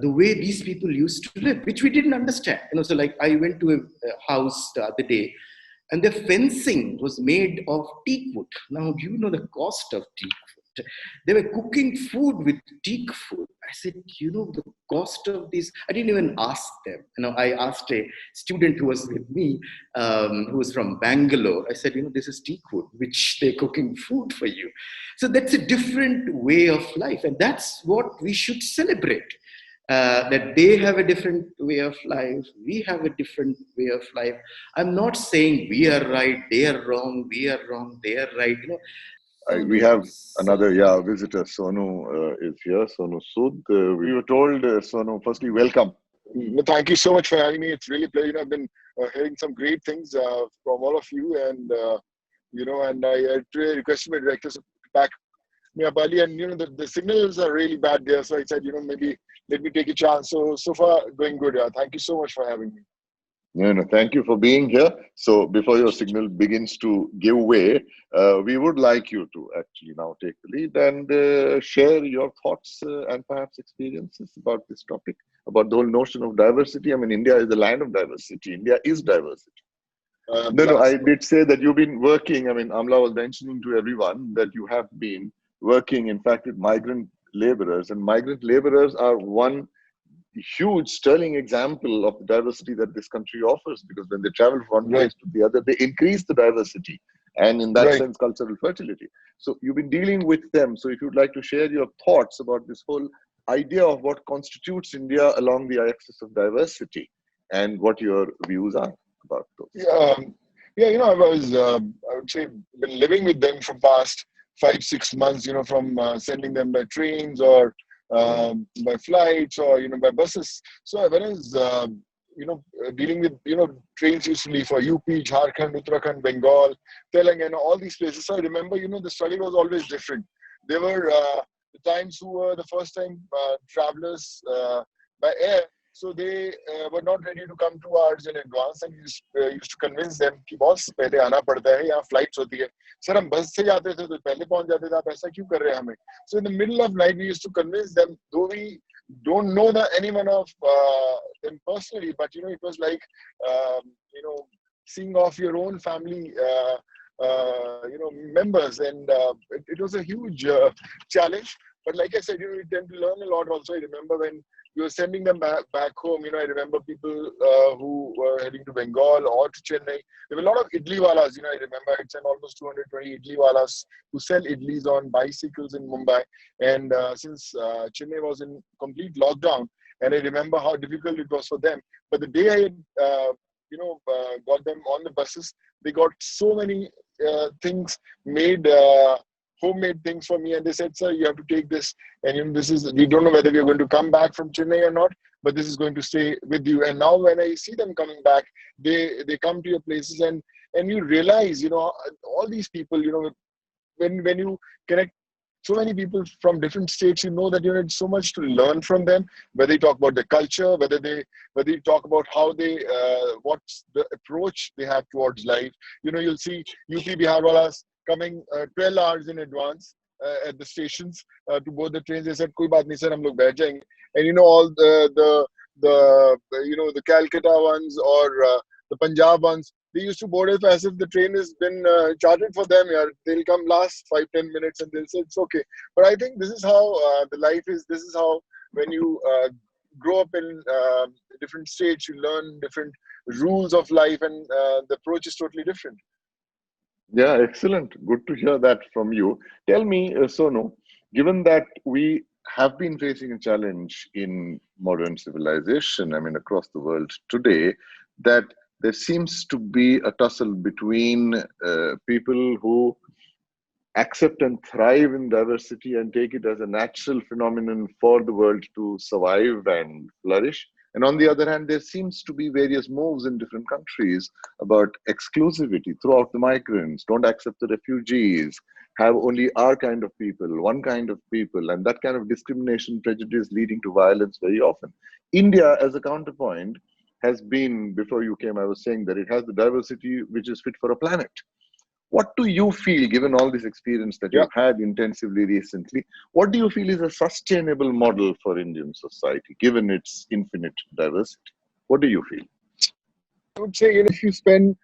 the way these people used to live, which we didn't understand. So like I went to a house the other day, and the fencing was made of teak wood. Now, do you know the cost of teak wood? They were cooking food with teak wood. I said, the cost of this? I didn't even ask them. I asked a student who was with me, who was from Bangalore. I said, this is teak wood, which they're cooking food for you. So that's a different way of life. And that's what we should celebrate. That they have a different way of life, we have a different way of life. I'm not saying we are right, they are wrong, we are wrong, they are right. We have another visitor. Sonu is here. Sonu Sooth. We were told, Sonu, firstly, welcome. Thank you so much for having me. It's really a pleasure. I've been hearing some great things from all of you, and and I requested my directors to back me up early, and the signals are really bad there. So I said, maybe let me take a chance. So far, going good. Thank you so much for having me. No, thank you for being here. So before your signal begins to give way, we would like you to actually now take the lead and share your thoughts and perhaps experiences about this topic, about the whole notion of diversity. I mean, India is the land of diversity. India is diversity. No, I did say that you've been working. I mean, Amla was mentioning to everyone that you have been working, in fact, with migrant laborers. And migrant laborers are one huge sterling example of the diversity that this country offers, because when they travel from one place to the other, they increase the diversity and in that sense cultural fertility. So you've been dealing with them. So if you'd like to share your thoughts about this whole idea of what constitutes India along the axis of diversity and what your views are about those. I was I would say been living with them for past 5-6 months, from sending them by trains or by flights or by buses. So when I was dealing with trains used to leave for UP, Jharkhand, Uttarakhand, Bengal, Telangana, all these places. So I remember the struggle was always different. There were the times who were the first time travelers by air. So they were not ready to come 2 hours in advance, and used to convince them कि boss पहले आना पड़ता है, यहाँ flights होती है. Sir, हम बस से जाते थे तो पहले पहुँच जाते थे, आप ऐसा क्यों कर रहे हैं हमें? So in the middle of night, we used to convince them, though we don't know anyone of them personally, but it was like seeing off your own family members, and it was a huge challenge. But like I said, you tend to learn a lot also. I remember when you were sending them back home, I remember people who were heading to Bengal or to Chennai. There were a lot of idli walas, I remember it's almost 220 idli walas who sell idlis on bicycles in Mumbai. And since Chennai was in complete lockdown, and I remember how difficult it was for them. But the day I had, got them on the buses, they got so many things made, homemade things for me, and they said, "Sir, you have to take this, and this is, we don't know whether we are going to come back from Chennai or not, but this is going to stay with you." And now when I see them coming back, they come to your places, and you realize, all these people, when you connect so many people from different states, you know that you had so much to learn from them, whether you talk about the culture, whether you talk about how they, what's the approach they have towards life. You'll see UP Bihar walas coming 12 hours in advance at the stations to board the trains. They said, "Koi baat nahi sir, hum log baith jayenge." And all the Calcutta ones or the Punjab ones, they used to board it as if the train has been chartered for them. They'll come last 5-10 minutes and they'll say it's okay. But I think this is how the life is. This is how, when you grow up in different states, you learn different rules of life, and the approach is totally different. Yeah, excellent. Good to hear that from you. Tell me, Sonu, given that we have been facing a challenge in modern civilization, across the world today, that there seems to be a tussle between people who accept and thrive in diversity and take it as a natural phenomenon for the world to survive and flourish. And on the other hand, there seems to be various moves in different countries about exclusivity throughout the migrants, don't accept the refugees, have only our kind of people, one kind of people, and that kind of discrimination, prejudice leading to violence very often. India, as a counterpoint, has been, before you came, I was saying that it has the diversity which is fit for a planet. What do you feel, given all this experience that you've had intensively recently, what do you feel is a sustainable model for Indian society, given its infinite diversity? What do you feel? I would say, if you spend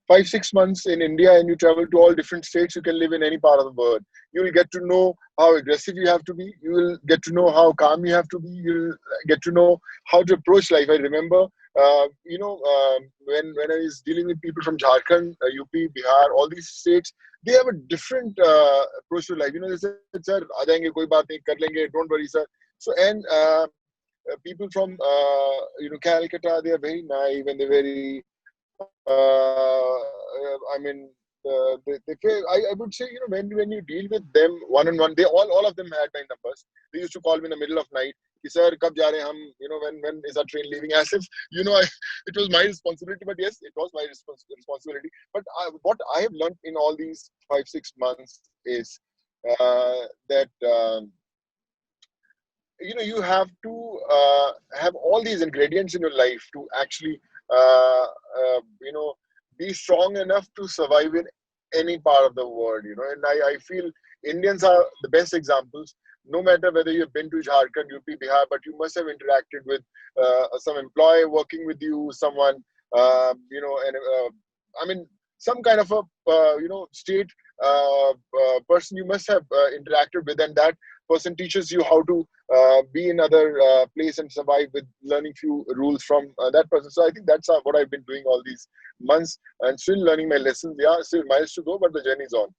5-6 months in India and you travel to all different states, you can live in any part of the world. You will get to know how aggressive you have to be. You will get to know how calm you have to be. You'll get to know how to approach life. I remember, when I was dealing with people from Jharkhand, UP, Bihar, all these states, they have a different approach to life. They said, "Sir, aa jayenge, koi baat nahi, kar lenge, don't worry, sir." So, and people from, Calcutta, they are very naive and they're very, I would say, when you deal with them one-on-one, they all of them had my numbers. They used to call me in the middle of night. "Sir, kab ja rahe hum? When is our train leaving?" As if, it was my responsibility. But yes, it was my responsibility. But what I have learned in all these 5-6 months is that, you have to have all these ingredients in your life to actually, be strong enough to survive in any part of the world, and I feel Indians are the best examples. No matter whether you've been to Jharkhand, UP, Bihar, but you must have interacted with some employee working with you, someone, some kind of a, state person you must have interacted with, and that person teaches you how to be in other place and survive with learning few rules from that person. So I think that's what I've been doing all these months, and still learning my lessons. Yeah, still miles to go, but the journey's on.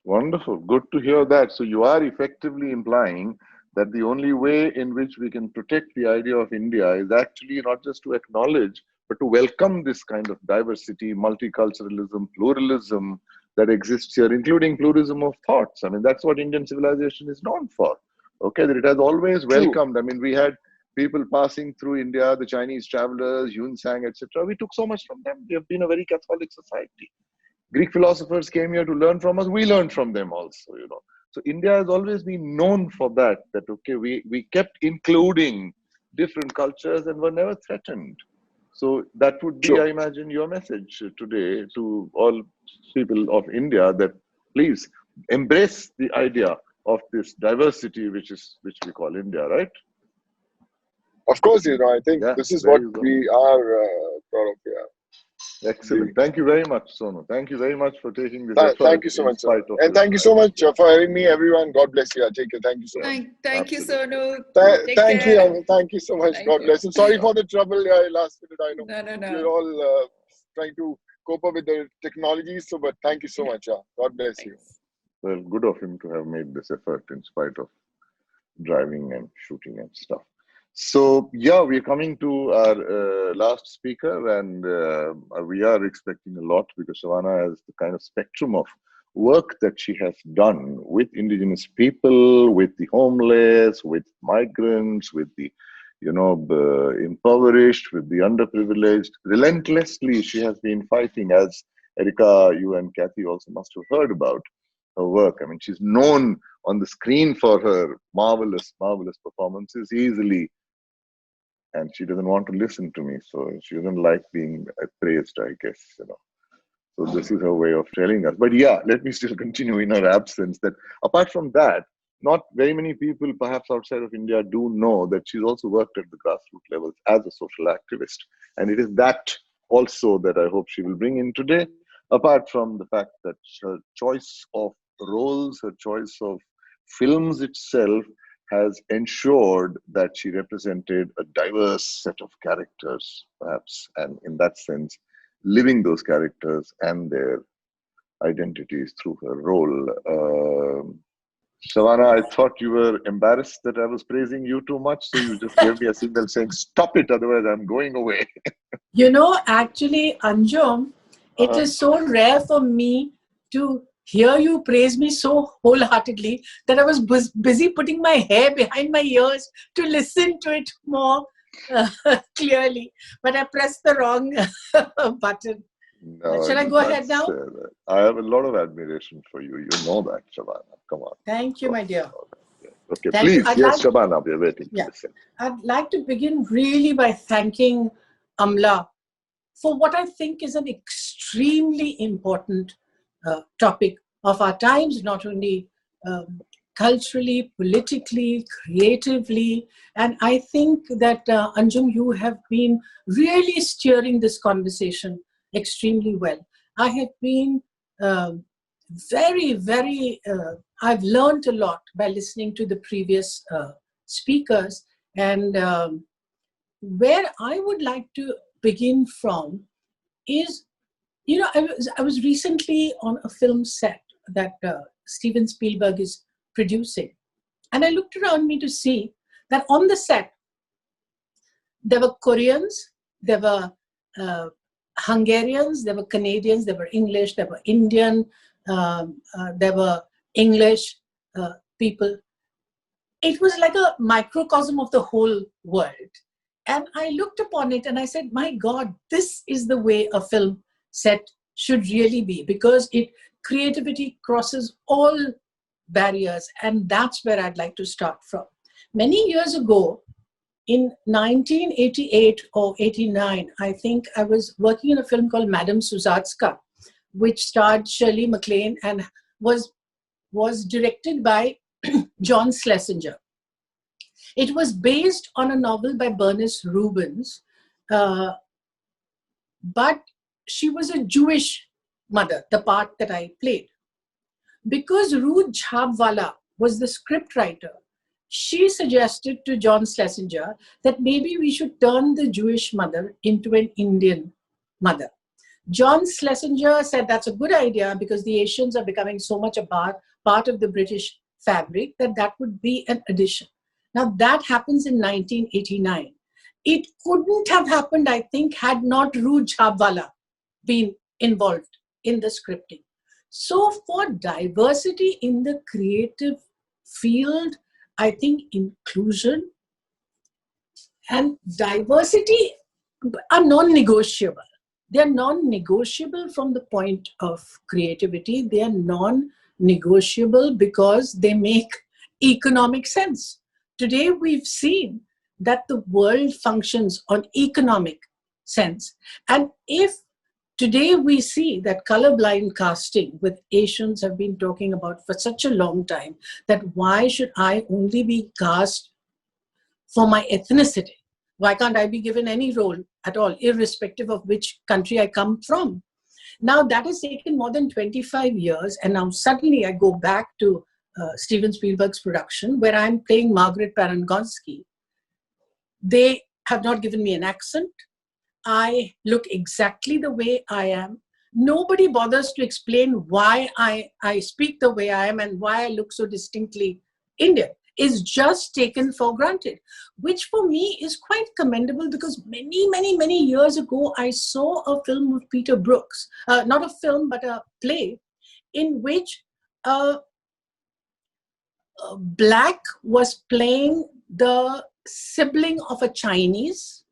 Wonderful. Good to hear that. So you are effectively implying that the only way in which we can protect the idea of India is actually not just to acknowledge, but to welcome this kind of diversity, multiculturalism, pluralism that exists here, including pluralism of thoughts. That's what Indian civilization is known for. Okay, that it has always welcomed. We had people passing through India, the Chinese travelers, Yun Sang, etc. We took so much from them. We have been a very Catholic society. Greek philosophers came here to learn from us. We learned from them also, So India has always been known for that, okay, we kept including different cultures and were never threatened. So that would be, I imagine, your message today to all people of India, that please embrace the idea of this diversity, which we call India, right? Of course, I think this is what we are proud of. Yeah. Excellent. Thank you very much, Sonu. Thank you very much for taking this effort. Thank you so much, sir. And thank you so much for having me, everyone. God bless you. Take care. Thank you so much. Thank you, Sonu. Thank you. Thank you so much. God bless. And sorry for the trouble last minute. I know No. we're all trying to cope up with the technology. But thank you so much. God bless you. Well, good of him to have made this effort in spite of driving and shooting and stuff. So, yeah, we're coming to our last speaker, and we are expecting a lot because Shavana has the kind of spectrum of work that she has done with indigenous people, with the homeless, with migrants, with the impoverished, with the underprivileged. Relentlessly, she has been fighting, as Erika, you and Kathy also must have heard about her work. I mean, she's known on the screen for her marvelous, marvelous performances easily. And she doesn't want to listen to me, so she doesn't like being praised, I guess, So this is her way of telling us. But yeah, let me still continue in her absence that apart from that, not very many people, perhaps outside of India, do know that she's also worked at the grassroots levels as a social activist. And it is that also that I hope she will bring in today, apart from the fact that her choice of roles, her choice of films itself has ensured that she represented a diverse set of characters, perhaps, and in that sense, living those characters and their identities through her role. Shavana, I thought you were embarrassed that I was praising you too much, so you just gave me a signal saying, stop it, otherwise I'm going away. Actually, Anjum, it is so rare for me to hear you praise me so wholeheartedly that I was busy putting my hair behind my ears to listen to it more clearly. But I pressed the wrong button. No, Shall I go ahead now? I have a lot of admiration for you. You know that, Shavana. Come on. Thank you, my dear. Okay, Thank please. you. Yes, Shavana, we're waiting to listen. I'd like to begin really by thanking Amla for what I think is an extremely important topic of our times, not only culturally, politically, creatively. And I think that, Anjum, you have been really steering this conversation extremely well. I have been I've learned a lot by listening to the previous speakers. And where I would like to begin from is, I was recently on a film set that Steven Spielberg is producing. And I looked around me to see that on the set, there were Koreans, there were Hungarians, there were Canadians, there were English, there were Indian, there were English people. It was like a microcosm of the whole world. And I looked upon it and I said, my God, this is the way a film set should really be, because creativity crosses all barriers. And that's where I'd like to start from. Many years ago, in 1988 or 89, I think I was working in a film called Madame Suzatska, which starred Shirley MacLaine and was directed by John Schlesinger. It was based on a novel by Bernice Rubens, but she was a Jewish mother, the part that I played. Because Ruth Jhabwala was the scriptwriter, she suggested to John Schlesinger that maybe we should turn the Jewish mother into an Indian mother. John Schlesinger said that's a good idea because the Asians are becoming so much a part of the British fabric that would be an addition. Now that happens in 1989. It couldn't have happened, I think, had not Ruth Jhabwala been involved in the scripting. So for diversity in the creative field, I think inclusion and diversity are non-negotiable. They're non-negotiable from the point of creativity. They are non-negotiable because they make economic sense. Today, we've seen that the world functions on economic sense. And if today we see that colorblind casting, with Asians have been talking about for such a long time, that why should I only be cast for my ethnicity? Why can't I be given any role at all, irrespective of which country I come from? Now that has taken more than 25 years, and now suddenly I go back to Steven Spielberg's production, where I'm playing Margaret Parangonsky. They have not given me an accent. I look exactly the way I am. Nobody bothers to explain why I speak the way I am and why I look so distinctly Indian. is just taken for granted, which for me is quite commendable, because many years ago, I saw a film of Peter Brookes, not a film, but a play, in which Black was playing the sibling of a Chinese.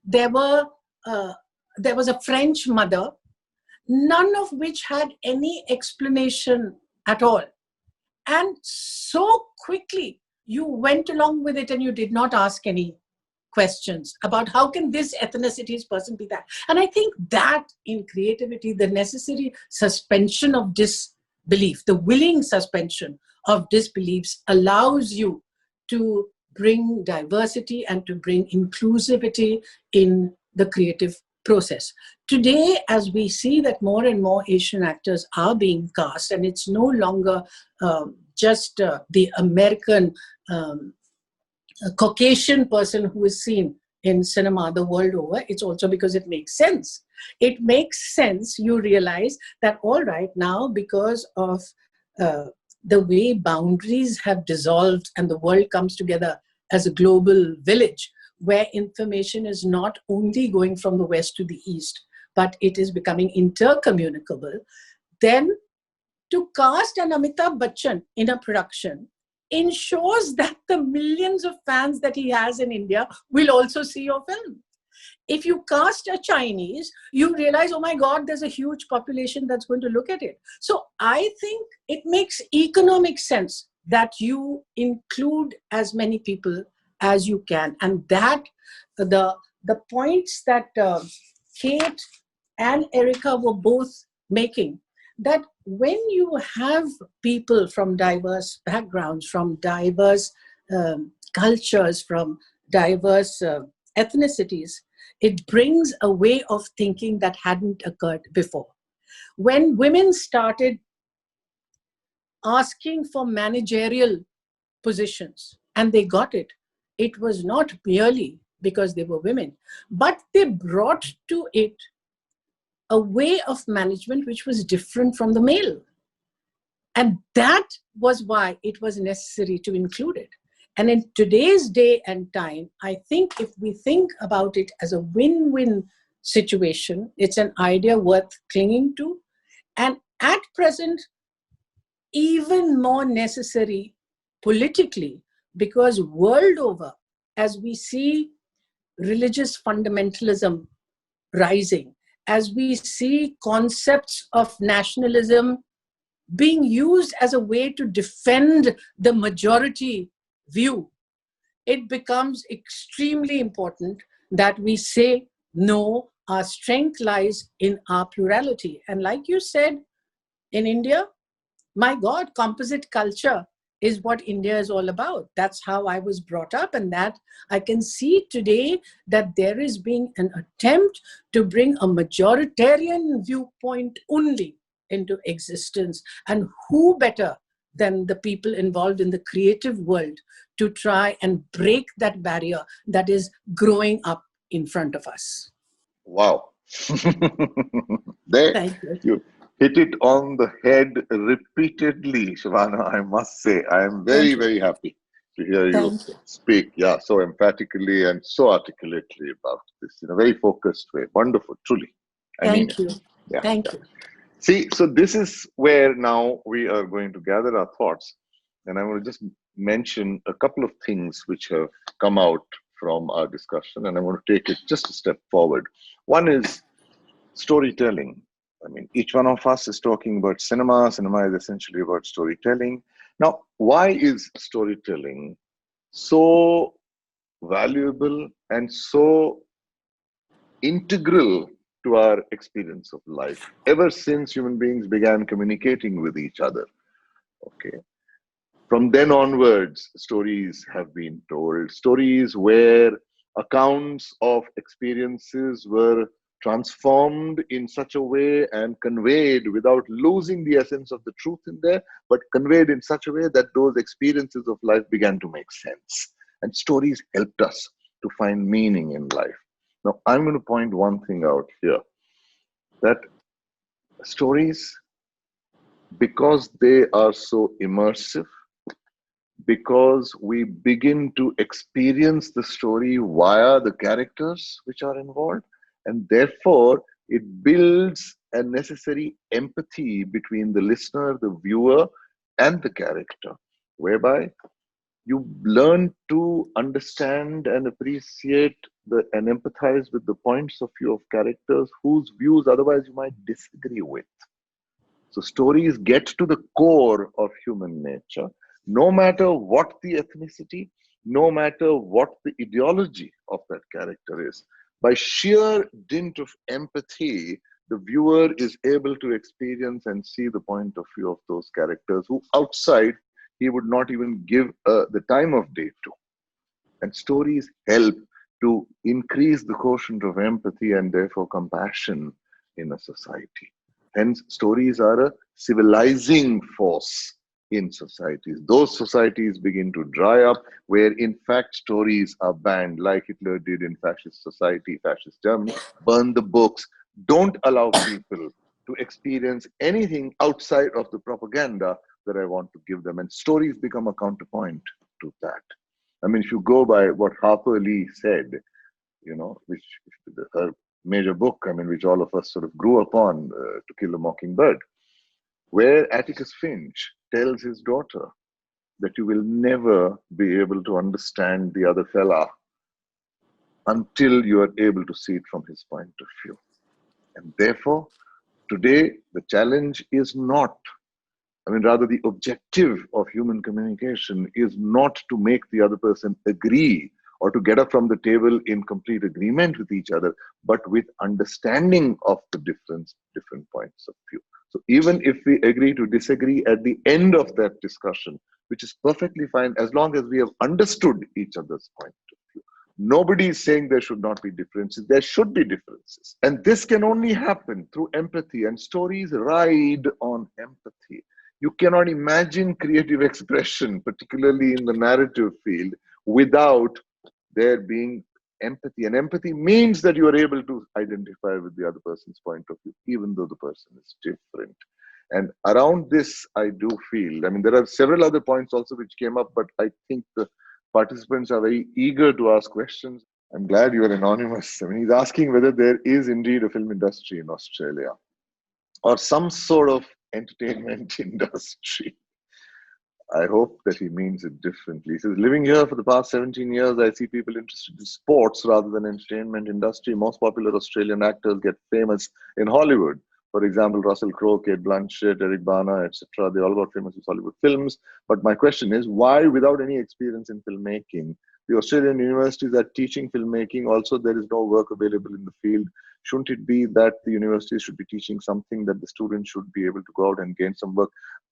There was a French mother, none of which had any explanation at all. And so quickly you went along with it, and you did not ask any questions about how can this ethnicity's person be that. And I think that in creativity, the necessary suspension of disbelief, the willing suspension of disbeliefs, allows you to bring diversity and to bring inclusivity in the creative process. Today, as we see that more and more Asian actors are being cast, and it's no longer just the American Caucasian person who is seen in cinema the world over, it's also because it makes sense. It makes sense, you realize that, all right, now because of the way boundaries have dissolved and the world comes together as a global village, where information is not only going from the west to the east, but it is becoming intercommunicable, then to cast an Amitabh Bachchan in a production ensures that the millions of fans that he has in India will also see your film. If you cast a Chinese, you realize, oh my God, there's a huge population that's going to look at it. So I think it makes economic sense that you include as many people as you can. And that the points that Kate and Erica were both making, that when you have people from diverse backgrounds, from diverse cultures, from diverse ethnicities, it brings a way of thinking that hadn't occurred before. When women started asking for managerial positions and they got it, it was not merely because they were women, but they brought to it a way of management which was different from the male. And that was why it was necessary to include it. And in today's day and time, I think if we think about it as a win-win situation, it's an idea worth clinging to. And at present, even more necessary politically, because world over, as we see religious fundamentalism rising, as we see concepts of nationalism being used as a way to defend the majority view, it becomes extremely important that we say, no, our strength lies in our plurality. And like you said, in India, my God, composite culture is what India is all about. That's how I was brought up, and that I can see today that there is being an attempt to bring a majoritarian viewpoint only into existence. And who better than the people involved in the creative world to try and break that barrier that is growing up in front of us. Wow. There, Thank you. you hit it on the head repeatedly, Shivana, I must say. I am very, very happy to hear you speak, so emphatically and so articulately about this in a very focused way. Wonderful, truly. Thank you. Thank you. See, so this is where now we are going to gather our thoughts. And I want to just mention a couple of things which have come out from our discussion, and I want to take it just a step forward. One is storytelling. I mean, each one of us is talking about cinema. Cinema is essentially about storytelling. Now, why is storytelling so valuable and so integral to our experience of life ever since human beings began communicating with each other? Okay. From then onwards, stories have been told. Stories where accounts of experiences were transformed in such a way and conveyed without losing the essence of the truth in there, but conveyed in such a way that those experiences of life began to make sense. And stories helped us to find meaning in life. Now, I'm going to point one thing out here, that stories, because they are so immersive, because we begin to experience the story via the characters which are involved, and therefore it builds a necessary empathy between the listener, the viewer, and the character, whereby you learn to understand and appreciate and empathize with the points of view of characters whose views otherwise you might disagree with. So stories get to the core of human nature, no matter what the ethnicity, no matter what the ideology of that character is. By sheer dint of empathy, the viewer is able to experience and see the point of view of those characters who outside he would not even give the time of day to. And stories help to increase the quotient of empathy and therefore compassion in a society. Hence, stories are a civilizing force in societies. Those societies begin to dry up where, in fact, stories are banned, like Hitler did in fascist society, fascist Germany. Burn the books. Don't allow people to experience anything outside of the propaganda that I want to give them. And stories become a counterpoint to that. I mean, if you go by what Harper Lee said, which her major book, which all of us sort of grew upon, To Kill a Mockingbird, where Atticus Finch tells his daughter that you will never be able to understand the other fella until you are able to see it from his point of view. And therefore, today, the challenge is not, rather the objective of human communication is not to make the other person agree or to get up from the table in complete agreement with each other, but with understanding of the different points of view. So even if we agree to disagree at the end of that discussion, which is perfectly fine as long as we have understood each other's point of view. Nobody is saying there should not be differences. There should be differences. And this can only happen through empathy, and stories ride on empathy. You cannot imagine creative expression, particularly in the narrative field, without there being empathy. And empathy means that you are able to identify with the other person's point of view, even though the person is different. And around this, I do feel, there are several other points also which came up, but I think the participants are very eager to ask questions. I'm glad you are anonymous. He's asking whether there is indeed a film industry in Australia or some sort of entertainment industry. I hope that he means it differently. He says, living here for the past 17 years, I see people interested in sports rather than entertainment industry. Most popular Australian actors get famous in Hollywood. For example, Russell Crowe, Kate Blanchett, Eric Bana, etc. They all got famous with Hollywood films. But my question is, why, without any experience in filmmaking, the Australian universities are teaching filmmaking? Also, there is no work available in the field. Shouldn't it be that the universities should be teaching something that the students should be able to go out and gain some work?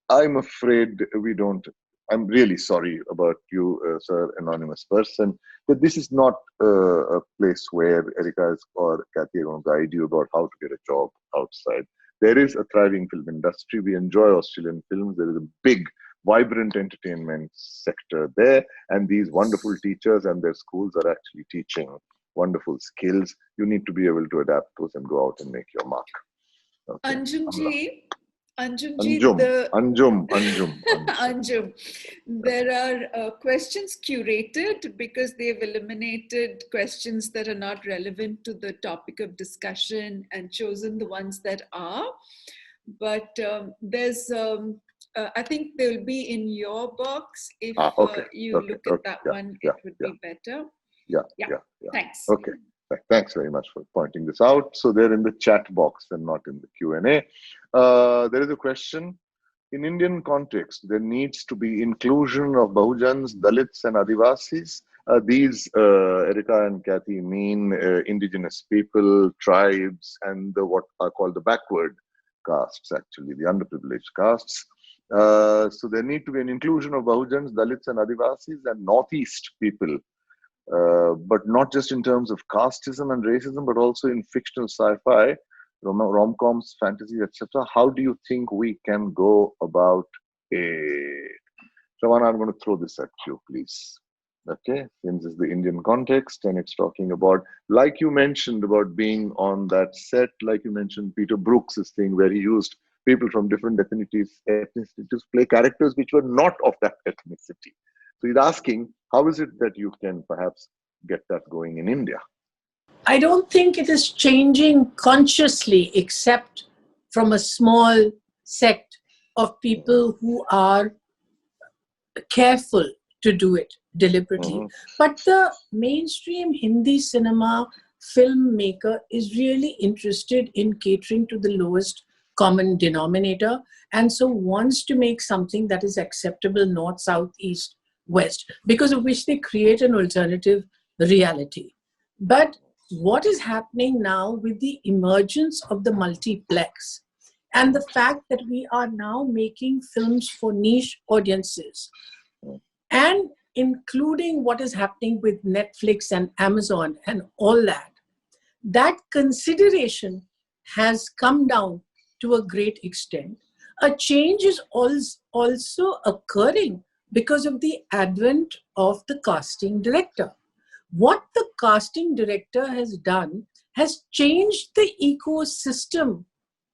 I'm afraid we don't. I'm really sorry about you, sir, anonymous person, but this is not a place where Erika or Kathy are going to guide you about how to get a job outside. There is a thriving film industry. We enjoy Australian films. There is a big, vibrant entertainment sector there, and these wonderful teachers and their schools are actually teaching wonderful skills. You need to be able to adapt those and go out and make your mark. Okay. Anjumji, Anjum. There are questions curated because they've eliminated questions that are not relevant to the topic of discussion and chosen the ones that are. But there's, I think they'll be in your box. If you look at that one, it would be better. Yeah. Thanks. Okay. Thanks very much for pointing this out. So they're in the chat box and not in the Q&A. There is a question. In Indian context, there needs to be inclusion of Bahujans, Dalits, and Adivasis. These, Erika and Kathy, mean indigenous people, tribes, and what are called the backward castes, actually, the underprivileged castes. So there need to be an inclusion of Bahujans, Dalits, and Adivasis, and Northeast people. But not just in terms of casteism and racism, but also in fictional sci-fi, rom-coms, fantasy, etc. How do you think we can go about it? Shawana, I'm going to throw this at you, please. Okay, since it's the Indian context and it's talking about, like you mentioned about being on that set, like you mentioned Peter Brooks' thing where he used people from different ethnicities to play characters which were not of that ethnicity. So he's asking, how is it that you can perhaps get that going in India? I don't think it is changing consciously, except from a small sect of people who are careful to do it deliberately. Mhm. But the mainstream Hindi cinema filmmaker is really interested in catering to the lowest common denominator, and so wants to make something that is acceptable north, south, east, west, because of which they create an alternative reality. But what is happening now with the emergence of the multiplex and the fact that we are now making films for niche audiences, and including what is happening with Netflix and Amazon and all that, that consideration has come down to a great extent. A change is also occurring because of the advent of the casting director. What the casting director has done has changed the ecosystem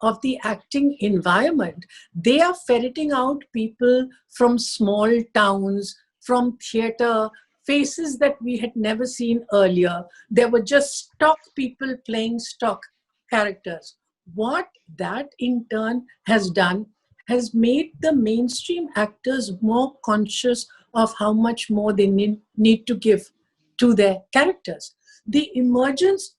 of the acting environment. They are ferreting out people from small towns, from theater, faces that we had never seen earlier. There were just stock people playing stock characters. What that in turn has done has made the mainstream actors more conscious of how much more they need to give to their characters. The emergence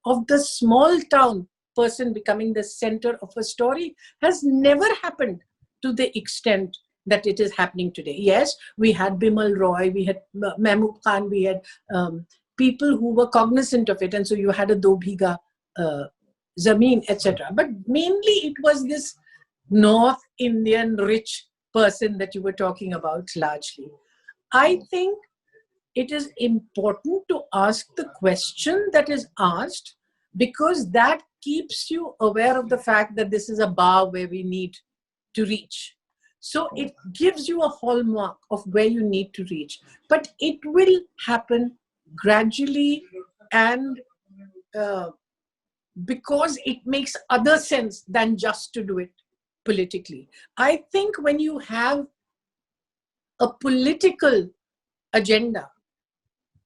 of the small town person becoming the center of a story has never happened to the extent that it is happening today. Yes, we had Bimal Roy, we had Mahmood Khan, we had people who were cognizant of it, and so you had a Do Bhiga Zameen, etc. But mainly it was this North Indian rich person that you were talking about largely. I think it is important to ask the question that is asked, because that keeps you aware of the fact that this is a bar where we need to reach. So it gives you a hallmark of where you need to reach. But it will happen gradually, and because it makes other sense than just to do it politically. I think when you have a political agenda,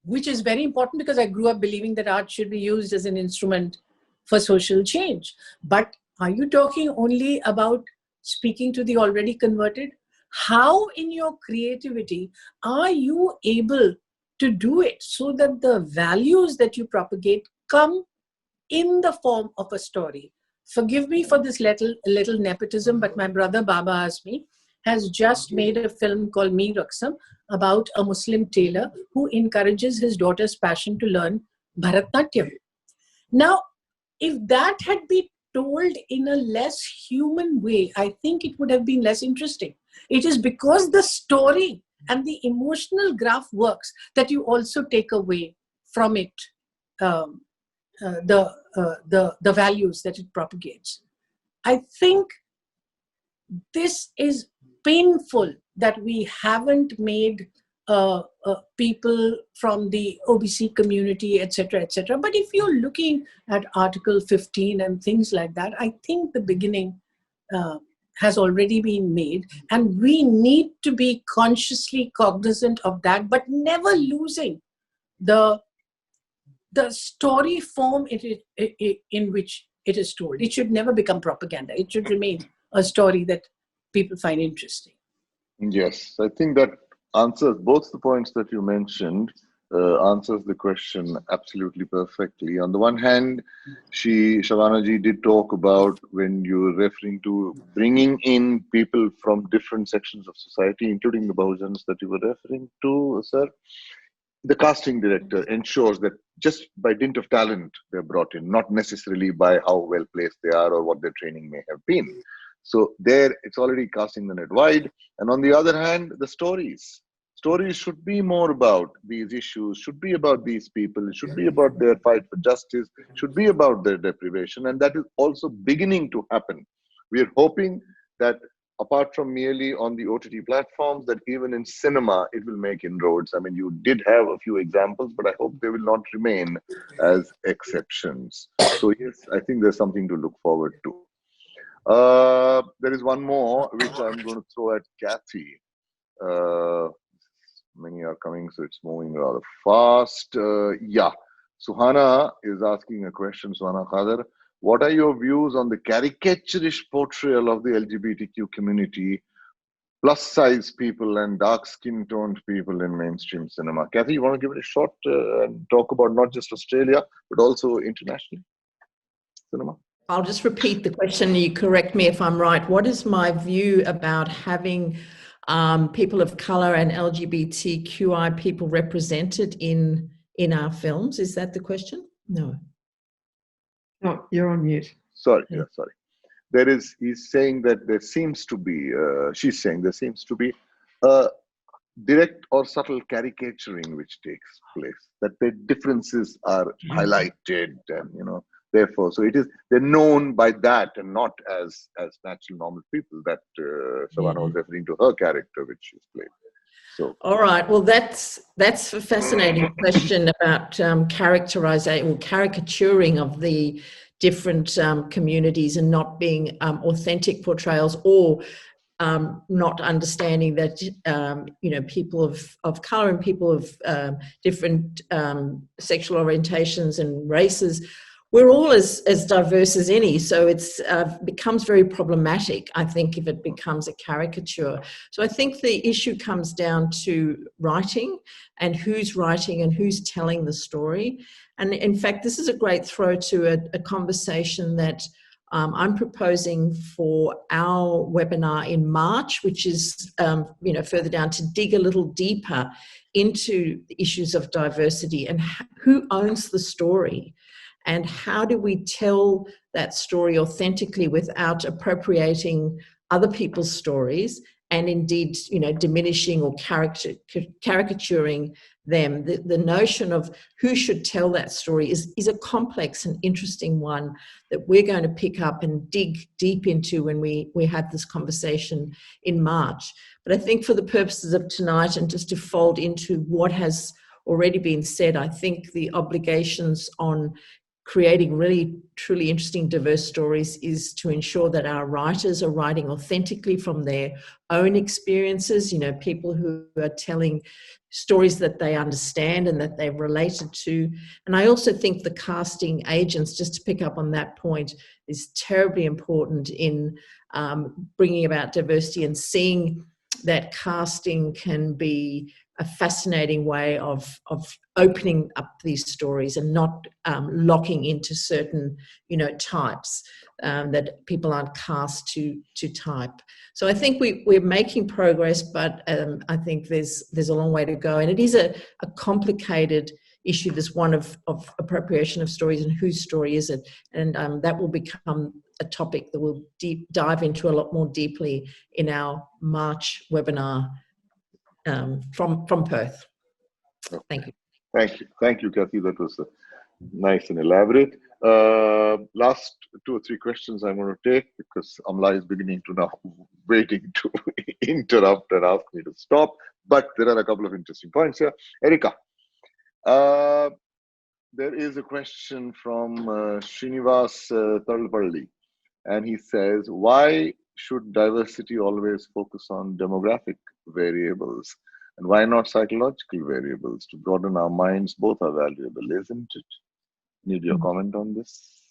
which is very important, because I grew up believing that art should be used as an instrument for social change. But are you talking only about speaking to the already converted? How in your creativity are you able to do it so that the values that you propagate come in the form of a story? Forgive me for this little nepotism, but my brother Baba Azmi has just made a film called Me Raksam about a Muslim tailor who encourages his daughter's passion to learn Bharatnatyam. Now, if that had been told in a less human way, I think it would have been less interesting. It is because the story and the emotional graph works that you also take away from it the values that it propagates. I think this is painful that we haven't made people from the OBC community, etc., etc. But if you're looking at Article 15 and things like that, I think the beginning has already been made, and we need to be consciously cognizant of that, but never losing the story form in which it is told. It should never become propaganda. It should remain a story that people find interesting. Yes, I think that answers both the points that you mentioned, answers the question absolutely perfectly. On the one hand, Shavanaji did talk about, when you were referring to bringing in people from different sections of society, including the Bahujans that you were referring to, sir. The casting director ensures that just by dint of talent they're brought in, not necessarily by how well placed they are or what their training may have been. So there, it's already casting the net wide. And on the other hand, the stories should be more about these issues, should be about these people, it should be about their fight for justice, should be about their deprivation. And that is also beginning to happen. We are hoping that apart from merely on the OTT platforms, that even in cinema, it will make inroads. I mean, you did have a few examples, but I hope they will not remain as exceptions. So yes, I think there's something to look forward to. There is one more, which I'm going to throw at Kathy. Many are coming, so it's moving rather fast. Yeah, Suhana is asking a question, Suhana Khader. What are your views on the caricaturish portrayal of the LGBTQ community, plus size people and dark skin toned people in mainstream cinema? Kathy, you want to give it a shot and talk about not just Australia, but also international cinema? I'll just repeat the question. You correct me if I'm right. What is my view about having people of color and LGBTQI people represented in our films? Is that the question? No. Oh, you're on mute. Sorry, yeah, sorry. He's saying that there seems to be, she's saying there seems to be a direct or subtle caricaturing which takes place, that the differences are highlighted and, you know, therefore, so they're known by that and not as natural, normal people that Savannah was referring to her character, which she's played. So, all right. Well, that's a fascinating question about characterization or caricaturing of the different communities and not being authentic portrayals, or not understanding that you know, people of color and people of different sexual orientations and races, we're all as diverse as any. So it's becomes very problematic, I think, if it becomes a caricature. So I think the issue comes down to writing and who's telling the story. And in fact, this is a great throw to a conversation that I'm proposing for our webinar in March, which is you know, further down, to dig a little deeper into the issues of diversity and who owns the story. And how do we tell that story authentically without appropriating other people's stories and indeed, you know, diminishing or caricaturing them? The notion of who should tell that story is a complex and interesting one that we're going to pick up and dig deep into when we have this conversation in March. But I think for the purposes of tonight, and just to fold into what has already been said, I think the obligations on creating really truly interesting diverse stories is to ensure that our writers are writing authentically from their own experiences, you know, people who are telling stories that they understand and that they've related to. And I also think the casting agents, just to pick up on that point, is terribly important in bringing about diversity and seeing that casting can be a fascinating way of opening up these stories and not locking into certain, you know, types that people aren't cast to type. So I think we're making progress, but I think there's a long way to go, and it is a complicated issue, this one of appropriation of stories and whose story is it, and that will become a topic that we'll dive into a lot more deeply in our March webinar from Perth. Thank you. Thank you, Kathy. That was nice and elaborate. Last 2 or 3 questions I'm going to take, because Amla is beginning to now waiting to interrupt and ask me to stop. But there are a couple of interesting points here. Erika, there is a question from Srinivas Tarlpalli, and he says, why should diversity always focus on demographic variables? And why not psychological variables? To broaden our minds, both are valuable, isn't it? Need your comment on this?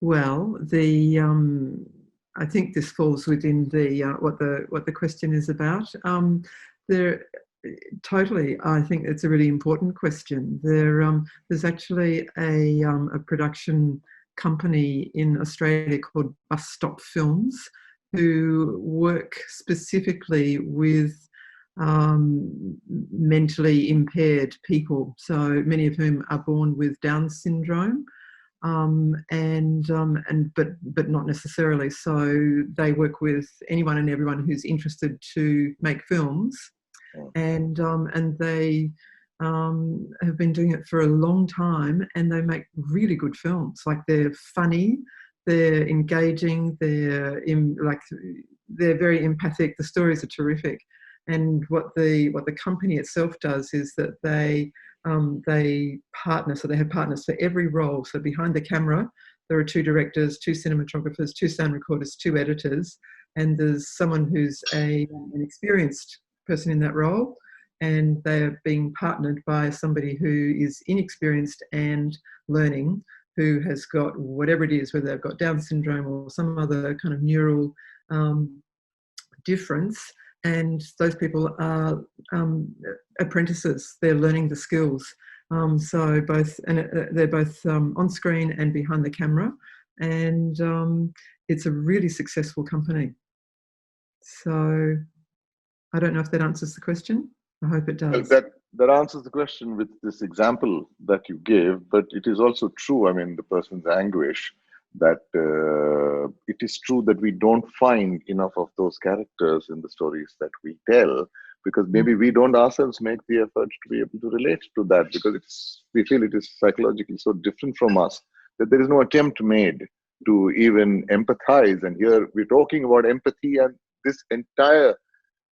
Well, I think this falls within the what the question is about. Totally, I think it's a really important question. There's actually a production company in Australia called Bus Stop Films, who work specifically with mentally impaired people, so many of whom are born with Down syndrome, but not necessarily. So they work with anyone and everyone who's interested to make films, and they have been doing it for a long time, and they make really good films. Like, they're funny, they're engaging, they're very empathic. The stories are terrific. And what the company itself does is that they partner. So they have partners for every role. So behind the camera, there are 2 directors, 2 cinematographers, 2 sound recorders, 2 editors. and there's someone who's an experienced person in that role, and they're being partnered by somebody who is inexperienced and learning, who has got whatever it is, whether they've got Down syndrome or some other kind of neural difference. And those people are apprentices. They're learning the skills. So they're both on screen and behind the camera, and it's a really successful company. So I don't know if that answers the question. I hope it does. That answers the question with this example that you gave, but it is also true, I mean, the person's anguish, that it is true that we don't find enough of those characters in the stories that we tell, because maybe we don't ourselves make the effort to be able to relate to that, because we feel it is psychologically so different from us that there is no attempt made to even empathize. And here we're talking about empathy, and this entire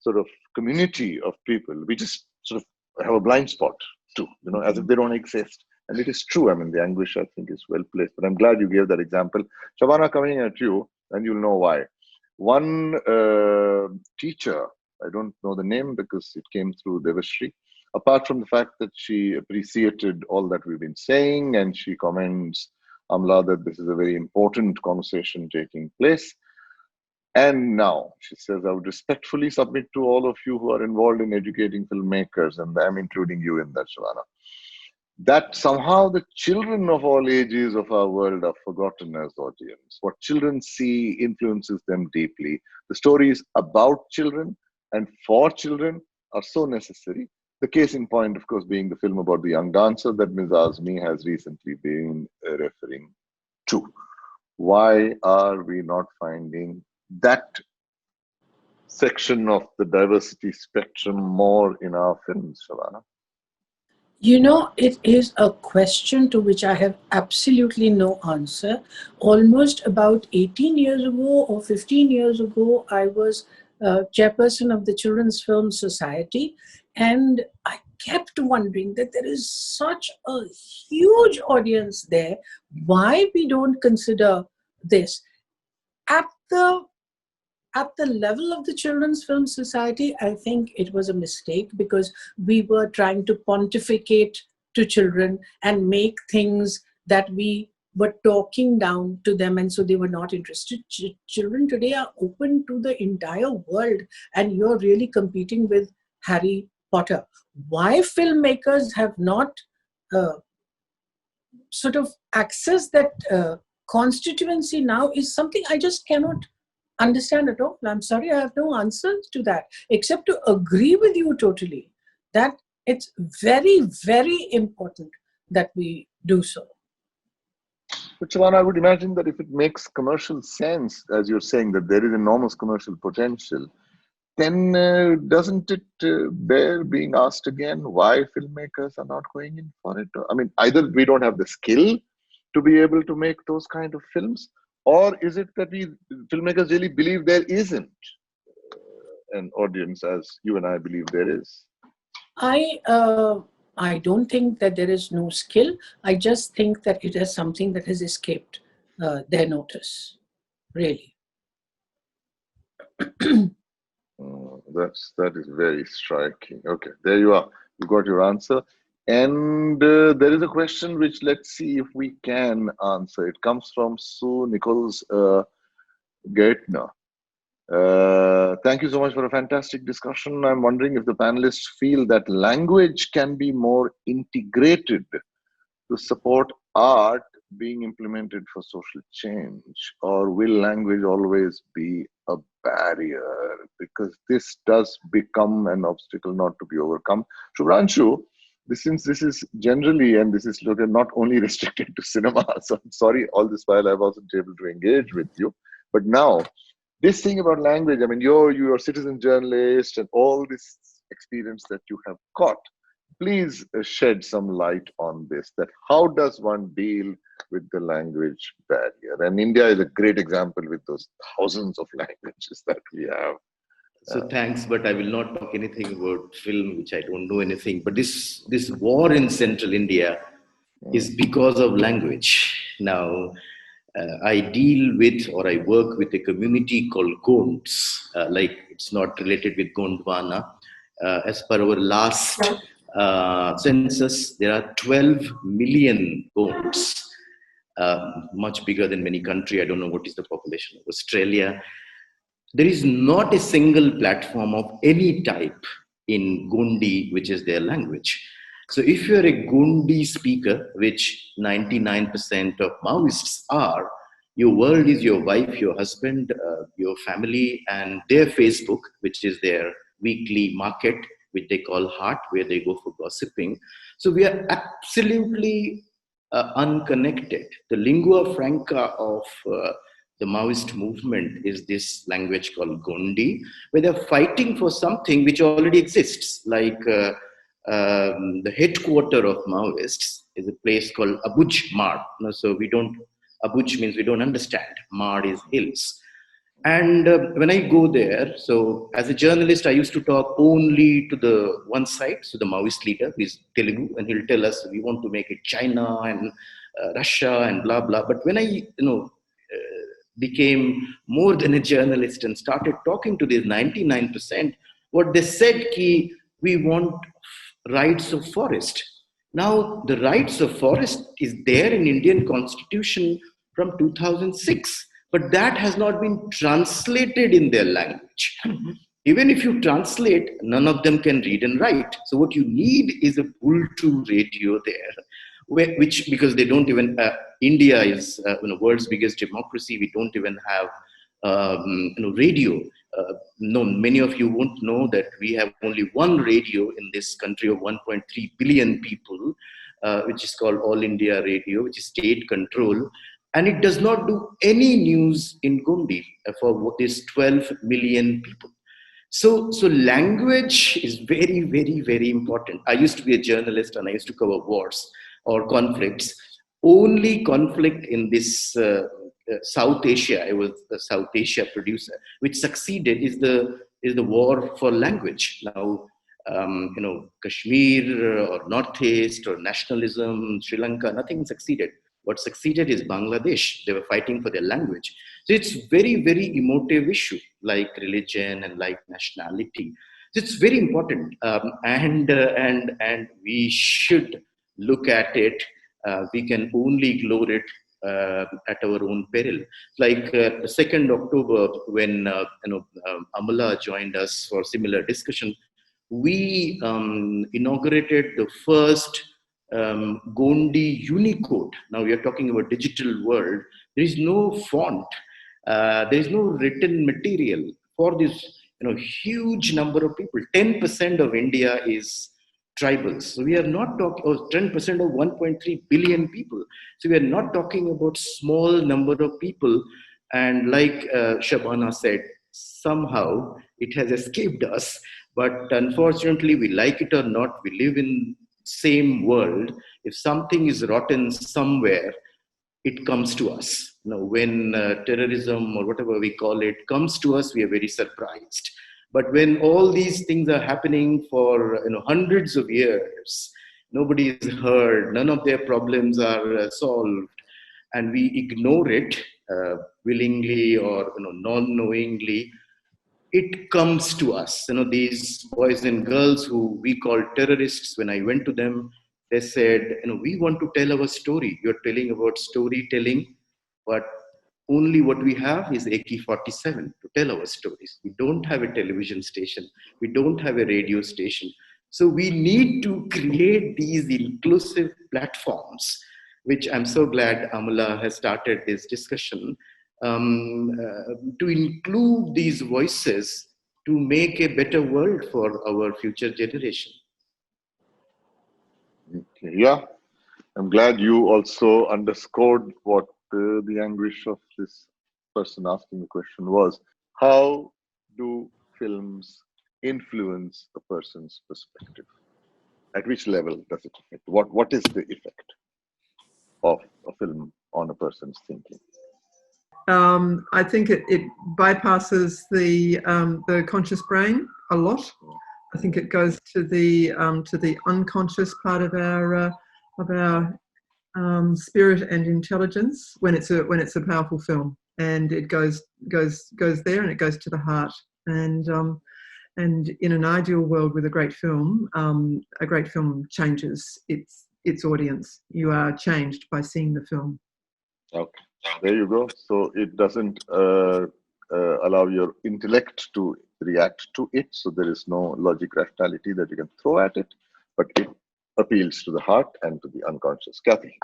sort of community of people, we just sort of have a blind spot to, as if they don't exist. And it is true. I mean, the anguish, I think, is well placed. But I'm glad you gave that example. Shabana, coming at you, and you'll know why. One teacher, I don't know the name because it came through Devashri, apart from the fact that she appreciated all that we've been saying, and she comments, Amla, that this is a very important conversation taking place. And now, she says, I would respectfully submit to all of you who are involved in educating filmmakers, and I'm including you in that, Shabana, that somehow the children of all ages of our world are forgotten as audience. What children see influences them deeply. The stories about children and for children are so necessary. The case in point, of course, being the film about the young dancer that Ms. Azmi has recently been referring to. Why are we not finding that section of the diversity spectrum more in our films, Shabana? It is a question to which I have absolutely no answer. Almost about 18 years ago or 15 years ago, I was chairperson of the Children's Film Society, and I kept wondering that there is such a huge audience there. Why we don't consider this? At the level of the Children's Film Society, I think it was a mistake, because we were trying to pontificate to children and make things that we were talking down to them, and so they were not interested. Children today are open to the entire world, and you're really competing with Harry Potter. Why filmmakers have not sort of accessed that constituency now is something I just cannot understand at all. I'm sorry, I have no answers to that, except to agree with you totally that it's very, very important that we do so. But Shabana, I would imagine that if it makes commercial sense, as you're saying, that there is enormous commercial potential, then doesn't it bear being asked again why filmmakers are not going in for it? I mean, either we don't have the skill to be able to make those kind of films, or is it that filmmakers really believe there isn't an audience as you and I believe there is? I don't think that there is no skill. I just think that it is something that has escaped their notice, really. That is very striking. Okay, there you are. You got your answer. And there is a question which, let's see if we can answer. It comes from Sue Nichols Gertner. Thank you so much for a fantastic discussion. I'm wondering if the panelists feel that language can be more integrated to support art being implemented for social change, or will language always be a barrier? Because this does become an obstacle not to be overcome. Shubhranshu, since this is generally, and this is not only restricted to cinema, so I'm sorry, all this while I wasn't able to engage with you. But now, this thing about language, I mean, you're a citizen journalist and all this experience that you have got, please shed some light on this, that how does one deal with the language barrier? And India is a great example with those thousands of languages that we have. So thanks, but I will not talk anything about film, which I don't know anything. But this war in central India is because of language. Now, I deal with, or I work with a community called Gonds. Like, it's not related with Gondwana. As per our last census, there are 12 million Gonds. Much bigger than many countries. I don't know what is the population of Australia. There is not a single platform of any type in Gondi, which is their language. So if you're a Gondi speaker, which 99% of Maoists are, your world is your wife, your husband, your family, and their Facebook, which is their weekly market, which they call Heart, where they go for gossiping. So we are absolutely unconnected. The lingua franca of the Maoist movement is this language called Gondi, where they're fighting for something which already exists. Like the headquarter of Maoists is a place called Abuj Mar. So we don't, Abuj means we don't understand. Mar is hills. And when I go there, so as a journalist, I used to talk only to the one side, so the Maoist leader, who is Telugu, and he'll tell us we want to make it China and Russia and blah, blah. But when I, became more than a journalist and started talking to these 99%, what they said, ki, we want rights of forest. Now, the rights of forest is there in Indian Constitution from 2006. But that has not been translated in their language. Even if you translate, none of them can read and write. So what you need is a pull-to radio there, which, because they don't even, India is world's biggest democracy. We don't even have radio. No, many of you won't know that we have only one radio in this country of 1.3 billion people, which is called All India Radio, which is state control. And it does not do any news in Gondi for what is 12 million people. So language is very, very, very important. I used to be a journalist and I used to cover wars or conflicts. Only conflict in this South Asia, I was the South Asia producer, which succeeded is the war for language. Now, Kashmir or Northeast or nationalism, Sri Lanka, nothing succeeded. What succeeded is Bangladesh. They were fighting for their language. So it's very, very emotive issue, like religion and like nationality. So it's very important, and we should look at it. We can only ignore it at our own peril. Like 2nd October, when Amala joined us for similar discussion, we inaugurated the first Gondi Unicode. Now we are talking about digital world. There is no font. There is no written material for this huge number of people. 10% of India is tribals. So we are not talking, 10% of 1.3 billion people. So we are not talking about small number of people. And like Shabana said, somehow it has escaped us. But unfortunately, we like it or not, we live in same world. If something is rotten somewhere, it comes to us. When terrorism or whatever we call it comes to us, we are very surprised. But when all these things are happening for hundreds of years, nobody is heard, none of their problems are solved, and we ignore it willingly or non-knowingly, it comes to us. These boys and girls who we call terrorists, when I went to them, they said, we want to tell our story. You're telling about storytelling, but only what we have is AK-47 to tell our stories. We don't have a television station. We don't have a radio station. So we need to create these inclusive platforms, which I'm so glad Amala has started this discussion, to include these voices to make a better world for our future generation. Okay. Yeah, I'm glad you also underscored what the anguish of this person asking the question was. How do films influence a person's perspective? At which level does it affect? What is the effect of a film on a person's thinking? I think it bypasses the conscious brain a lot. I think it goes to the unconscious part of our spirit and intelligence when it's a powerful film, and it goes there and it goes to the heart. And in an ideal world with a great film changes its audience. You are changed by seeing the film. Okay, there you go. So it doesn't allow your intellect to react to it. So there is no logic, rationality that you can throw at it, but it appeals to the heart and to the unconscious. Kathy?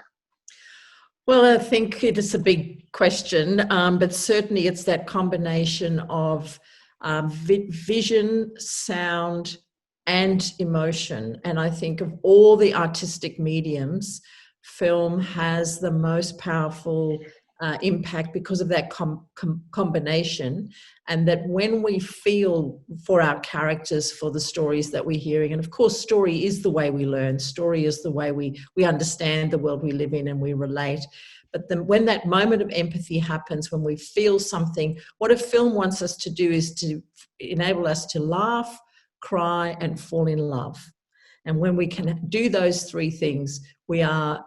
Well, I think it is a big question, but certainly it's that combination of vision, sound, and emotion. And I think of all the artistic mediums, film has the most powerful impact because of that combination. And that when we feel for our characters, for the stories that we're hearing, and of course story is the way we learn, story is the way we understand the world we live in and we relate. But then when that moment of empathy happens, when we feel something, what a film wants us to do is to enable us to laugh, cry, and fall in love. And when we can do those three things, we are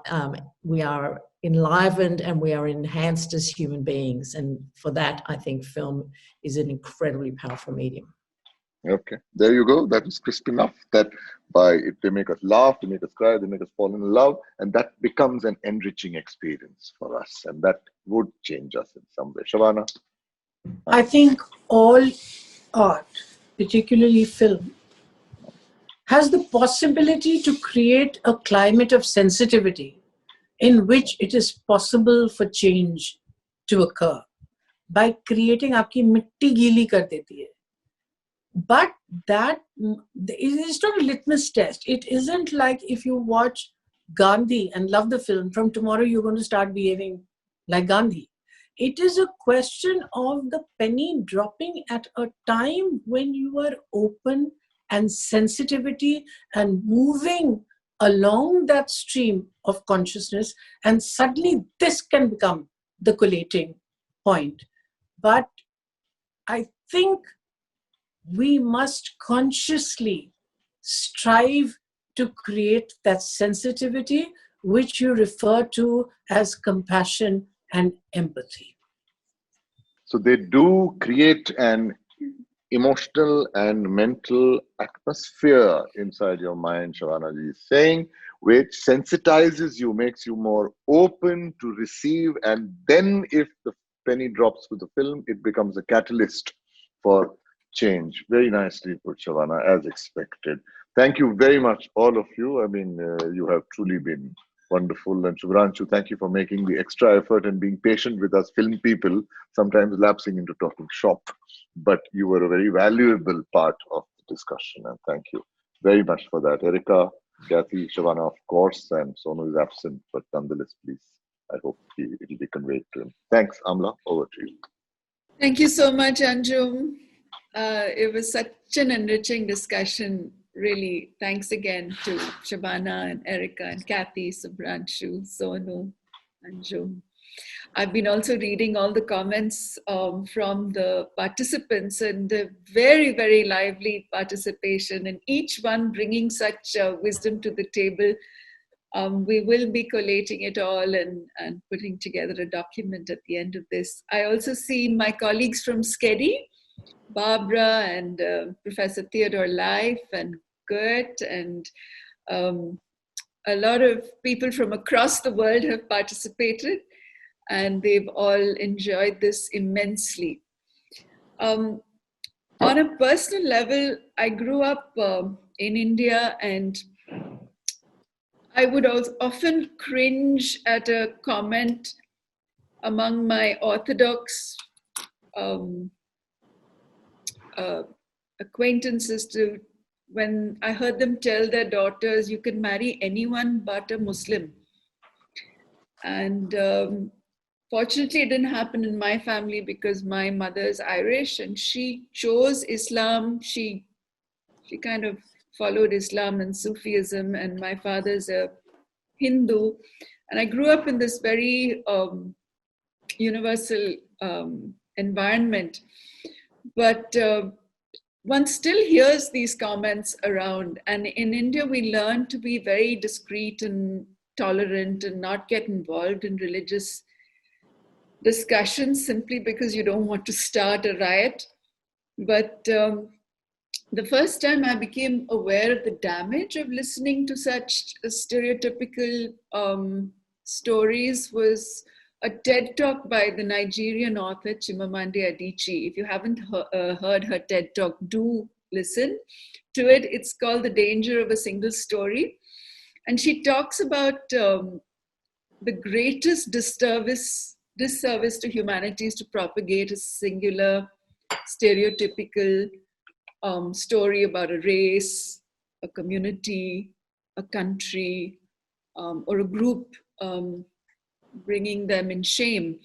enlivened and we are enhanced as human beings. And for that, I think film is an incredibly powerful medium. Okay, there you go. That is crisp enough. That they make us laugh, they make us cry, they make us fall in love, and that becomes an enriching experience for us, and that would change us in some way. Shavana? I think all art, particularly film, has the possibility to create a climate of sensitivity in which it is possible for change to occur by creating aapki mitti geeli kar deti hai. But that is not a litmus test. It isn't like if you watch Gandhi and love the film, from tomorrow you're going to start behaving like Gandhi. It is a question of the penny dropping at a time when you are open and sensitivity and moving along that stream of consciousness, and suddenly this can become the collating point. But I think we must consciously strive to create that sensitivity, which you refer to as compassion and empathy. So they do create an emotional and mental atmosphere inside your mind, Shavana ji is saying, which sensitizes you, makes you more open to receive, and then if the penny drops with the film, it becomes a catalyst for change. Very nicely put, Shavana, as expected. Thank you very much, all of you. I mean, you have truly been wonderful. And Shubhranshu, thank you for making the extra effort and being patient with us film people, sometimes lapsing into talking shop. But you were a very valuable part of the discussion, and thank you very much for that. Erika, Kathy, Shavana, of course, and Sonu is absent, but nonetheless, please, I hope it will be conveyed to him. Thanks, Amla. Over to you. Thank you so much, Anjum. It was such an enriching discussion. Really, thanks again to Shabana and Erika and Kathy, Subhranshu, Sonu, Anjum. I've been also reading all the comments from the participants, and the very, very lively participation, and each one bringing such wisdom to the table. We will be collating it all and putting together a document at the end of this. I also see my colleagues from SCEDI, Barbara and Professor Theodore Leif and Gert, and a lot of people from across the world have participated, and they've all enjoyed this immensely. On a personal level, I grew up in India, and I would often cringe at a comment among my Orthodox acquaintances when I heard them tell their daughters, you can marry anyone but a Muslim. And fortunately, it didn't happen in my family because my mother's Irish and she chose Islam. She kind of followed Islam and Sufism, and my father's a Hindu. And I grew up in this very universal environment. But one still hears these comments around. And in India, we learn to be very discreet and tolerant and not get involved in religious discussions simply because you don't want to start a riot. But the first time I became aware of the damage of listening to such stereotypical stories was a TED talk by the Nigerian author Chimamanda Adichie. If you haven't heard her TED talk, do listen to it. It's called The Danger of a Single Story. And she talks about the greatest disservice to humanity is to propagate a singular, stereotypical story about a race, a community, a country, or a group, bringing them in shame,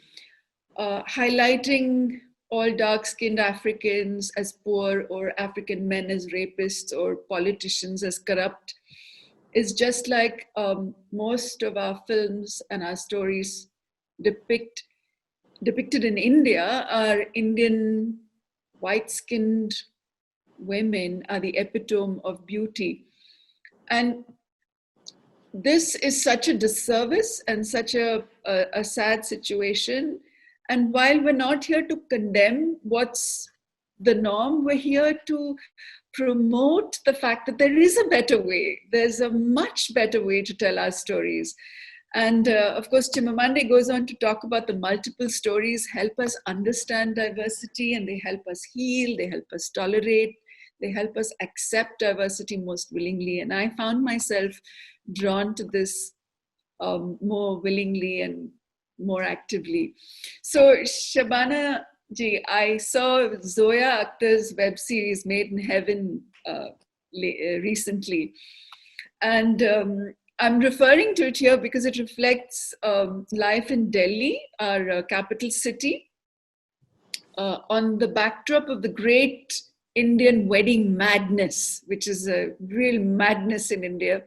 highlighting all dark-skinned Africans as poor, or African men as rapists, or politicians as corrupt, is just like most of our films and our stories depicted in India. Are Indian white-skinned women are the epitome of beauty. And this is such a disservice and such a sad situation. And while we're not here to condemn what's the norm, we're here to promote the fact that there is a better way. There's a much better way to tell our stories. And of course, Chimamanda goes on to talk about the multiple stories help us understand diversity, and they help us heal, they help us tolerate, they help us accept diversity most willingly. And I found myself drawn to this more willingly and more actively. So Shabana ji, I saw Zoya Akhtar's web series Made in Heaven recently. And I'm referring to it here because it reflects life in Delhi, our capital city, on the backdrop of the great Indian wedding madness, which is a real madness in India.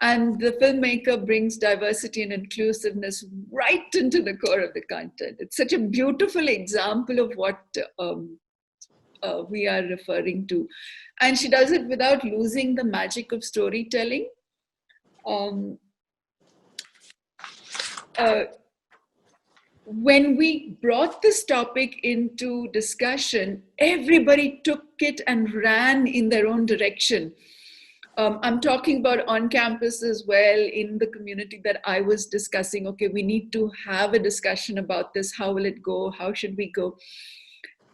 And the filmmaker brings diversity and inclusiveness right into the core of the content. It's such a beautiful example of what we are referring to. And she does it without losing the magic of storytelling. When we brought this topic into discussion, everybody took it and ran in their own direction. I'm talking about on campus as well, in the community that I was discussing. Okay, we need to have a discussion about this. How will it go? How should we go?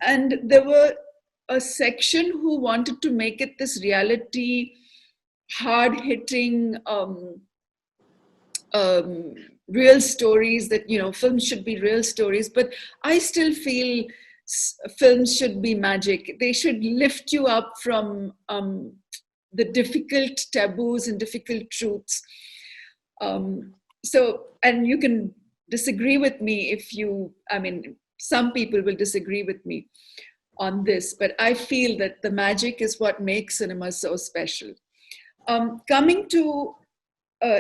And there were a section who wanted to make it this reality, hard-hitting, real stories, that, you know, films should be real stories. But I still feel films should be magic. They should lift you up from the difficult taboos and difficult truths. So, and you can disagree with me if you, I mean, some people will disagree with me on this, but I feel that the magic is what makes cinema so special. Coming to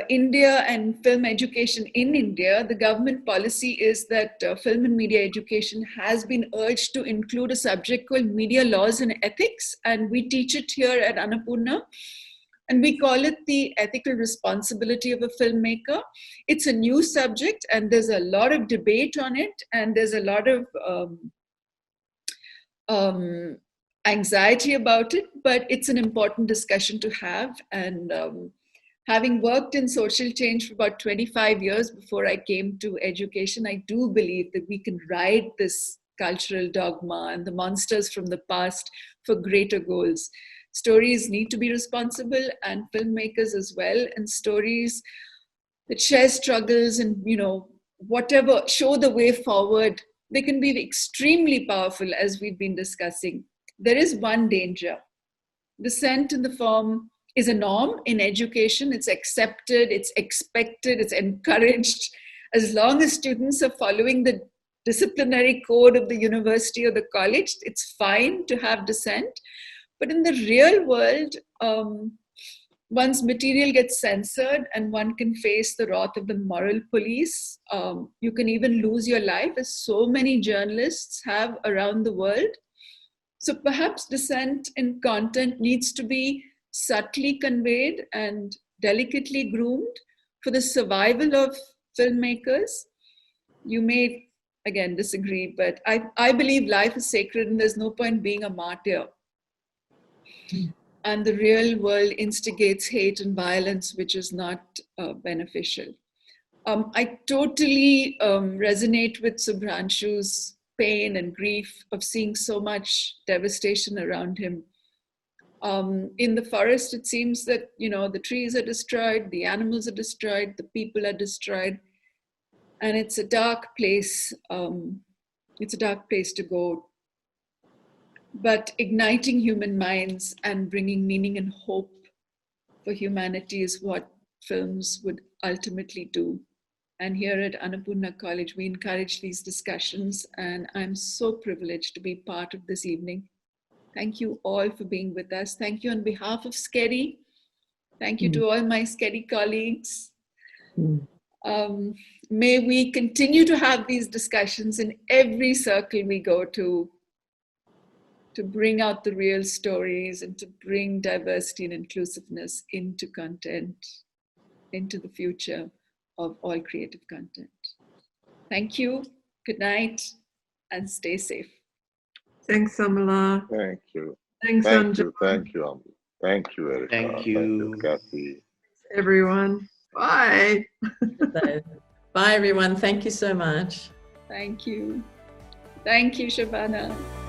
India and film education in India, the government policy is that film and media education has been urged to include a subject called media laws and ethics, and we teach it here at Annapurna, and we call it the ethical responsibility of a filmmaker. It's a new subject, and there's a lot of debate on it, and there's a lot of anxiety about it, but it's an important discussion to have. And having worked in social change for about 25 years before I came to education, I do believe that we can ride this cultural dogma and the monsters from the past for greater goals. Stories need to be responsible, and filmmakers as well, and stories that share struggles and, you know, whatever, show the way forward, they can be extremely powerful, as we've been discussing. There is one danger. Dissent in the form is a norm in education. It's accepted, it's expected, it's encouraged. As long as students are following the disciplinary code of the university or the college, it's fine to have dissent. But in the real world, one's material gets censored and one can face the wrath of the moral police. You can even lose your life, as so many journalists have around the world. So perhaps dissent in content needs to be subtly conveyed and delicately groomed for the survival of filmmakers. You may, again, disagree, but I believe life is sacred and there's no point being a martyr. And the real world instigates hate and violence, which is not beneficial. I totally resonate with Subhranshu's pain and grief of seeing so much devastation around him. In the forest, it seems that, the trees are destroyed, the animals are destroyed, the people are destroyed. And it's a dark place. It's a dark place to go. But igniting human minds and bringing meaning and hope for humanity is what films would ultimately do. And here at Annapurna College, we encourage these discussions, and I'm so privileged to be part of this evening. Thank you all for being with us. Thank you on behalf of SCEDI. Thank you to all my SCEDI colleagues. May we continue to have these discussions in every circle we go to bring out the real stories and to bring diversity and inclusiveness into content, into the future of all creative content. Thank you, good night, and stay safe. Thanks, Amala. Thank you. Thanks, Thank Anjum. you. Thank you, Amala. Thank you, Erica. Thank you. Kathy. Everyone. Bye. Bye, everyone. Thank you so much. Thank you. Thank you, Shabana.